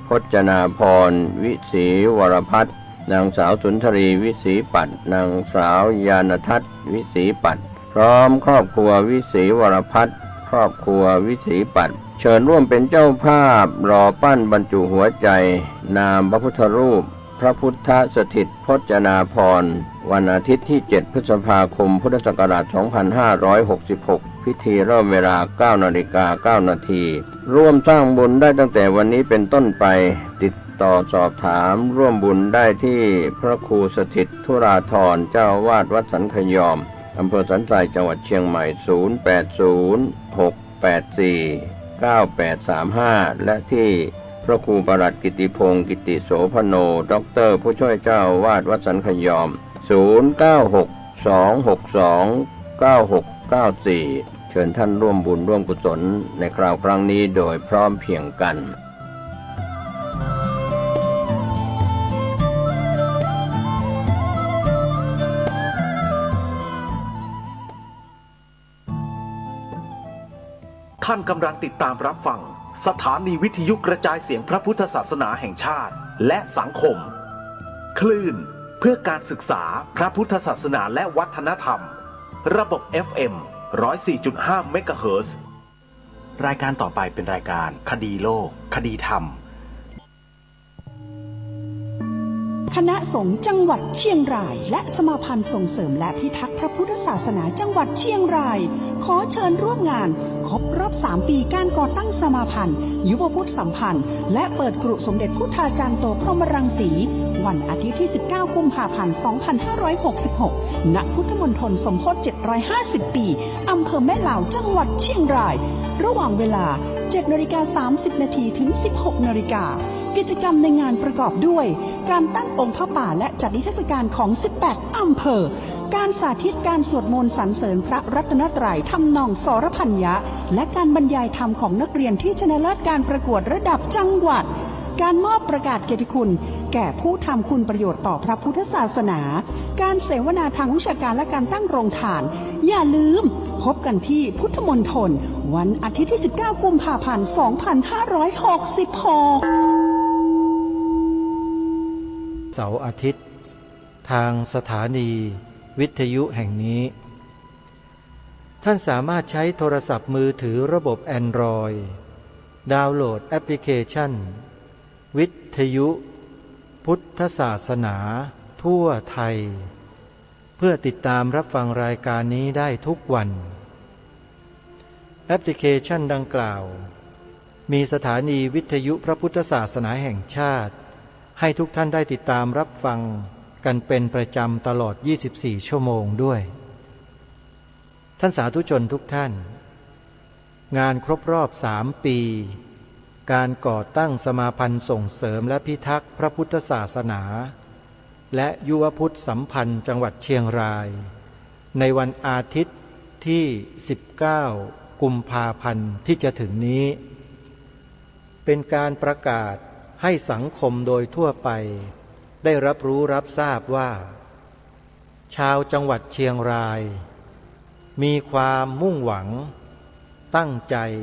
Speaker 1: พจนาพรวิศีวรพัฒน์นางสาวสุนทรีวิศีปัตย์นางสาวยานทัศน์วิศีปัตย์พร้อมครอบครัววิศีวรพัฒน์ครอบครัววิศีปัตย์เชิญร่วมเป็นเจ้าภาพหล่อปั้นบรรจุหัวใจนามพระพุทธรูปพระพุทธสถิตพจนาพรวันอาทิตย์ที่7พฤษภาคมพุทธศักราช2566พิธีเริ่มเวลา 9:09 น.ร่วมสร้างบุญได้ตั้งแต่วันนี้เป็นต้นไปติดต่อสอบถามร่วมบุญได้ที่พระครูสถิตธุราธรเจ้าอาวาสวัดสันขยอมอำเภอสันทรายจังหวัดเชียงใหม่0806849835และที่พระครูประหลัดกิติพงศ์กิติโสพโนด็อกเตอร์ผู้ช่วยเจ้าอาวาสวัดสันขยอม0962629694เชิญท่านร่วมบุญร่วมกุศลในคราวครั้งนี้โดยพร้อมเพรียงกัน
Speaker 4: ท่านกำลังติดตามรับฟังสถานีวิทยุกระจายเสียงพระพุทธศาสนาแห่งชาติและสังคมคลื่นเพื่อการศึกษาพระพุทธศาสนาและวัฒนธรรมระบบ FM 104.5 เมกะเฮิรตซ์ รายการต่อไปเป็นรายการคดีโลกคดีธรรม
Speaker 5: คณะสงฆ์จังหวัดเชียงรายและสมาพันธ์ส่งเสริมและพิทักษ์พระพุทธศาสนาจังหวัดเชียงรายขอเชิญร่วมงานครบรอบ3 ปีการก่อตั้งสมาพันธ์ยุวพุทธสัมพันธ์และเปิดกรุสมเด็จพุทธาจารย์โตพรหมรังสีวันอาทิตย์ที่19กุมภาพันธ์2566ณพุทธมณฑลสมโภช750ปีอำเภอแม่ลาวจังหวัดเชียงรายระหว่างเวลา 7:30 น.ถึง 16:00 น.กิจกรรมในงานประกอบด้วยการตั้งองค์พระป่าและจัดนิทรรศการของ18อำเภอการสาธิตการสวดมนต์สรรเสริญพระรัตนตรัยทำนองสรพัญญะและการบรรยายธรรมของนักเรียนที่ชนะเลิศการประกวดระดับจังหวัดการมอบประกาศเกียรติคุณแก่ผู้ทำคุณประโยชน์ต่อพระพุทธศาสนาการเสวนาทางวิชาการและการตั้งโรงทานอย่าลืมพบกันที่พุทธมณฑลวันอาทิตย์ที่19กุมภาพันธ์2566
Speaker 6: เสาร์อาทิตย์ทางสถานีวิทยุแห่งนี้ท่านสามารถใช้โทรศัพท์มือถือระบบ Android ดาวน์โหลดแอปพลิเคชันวิทยุพุทธศาสนาทั่วไทยเพื่อติดตามรับฟังรายการนี้ได้ทุกวันแอปพลิเคชันดังกล่าวมีสถานีวิทยุพระพุทธศาสนาแห่งชาติให้ทุกท่านได้ติดตามรับฟังกันเป็นประจำตลอด24ชั่วโมงด้วยท่านสาธุชนทุกท่านงานครบรอบ3 ปีการก่อตั้งสมาพันธ์ส่งเสริมและพิทักษ์พระพุทธศาสนาและยุวพุทธสัมพันธ์จังหวัดเชียงรายในวันอาทิตย์ที่19กุมภาพันธ์ที่จะถึงนี้เป็นการประกาศให้สังคมโดยทั่วไปได้รับรู้รับทราบว่าชาวจังหวัดเชียงรายมีความมุ่งหวังตั้งใจ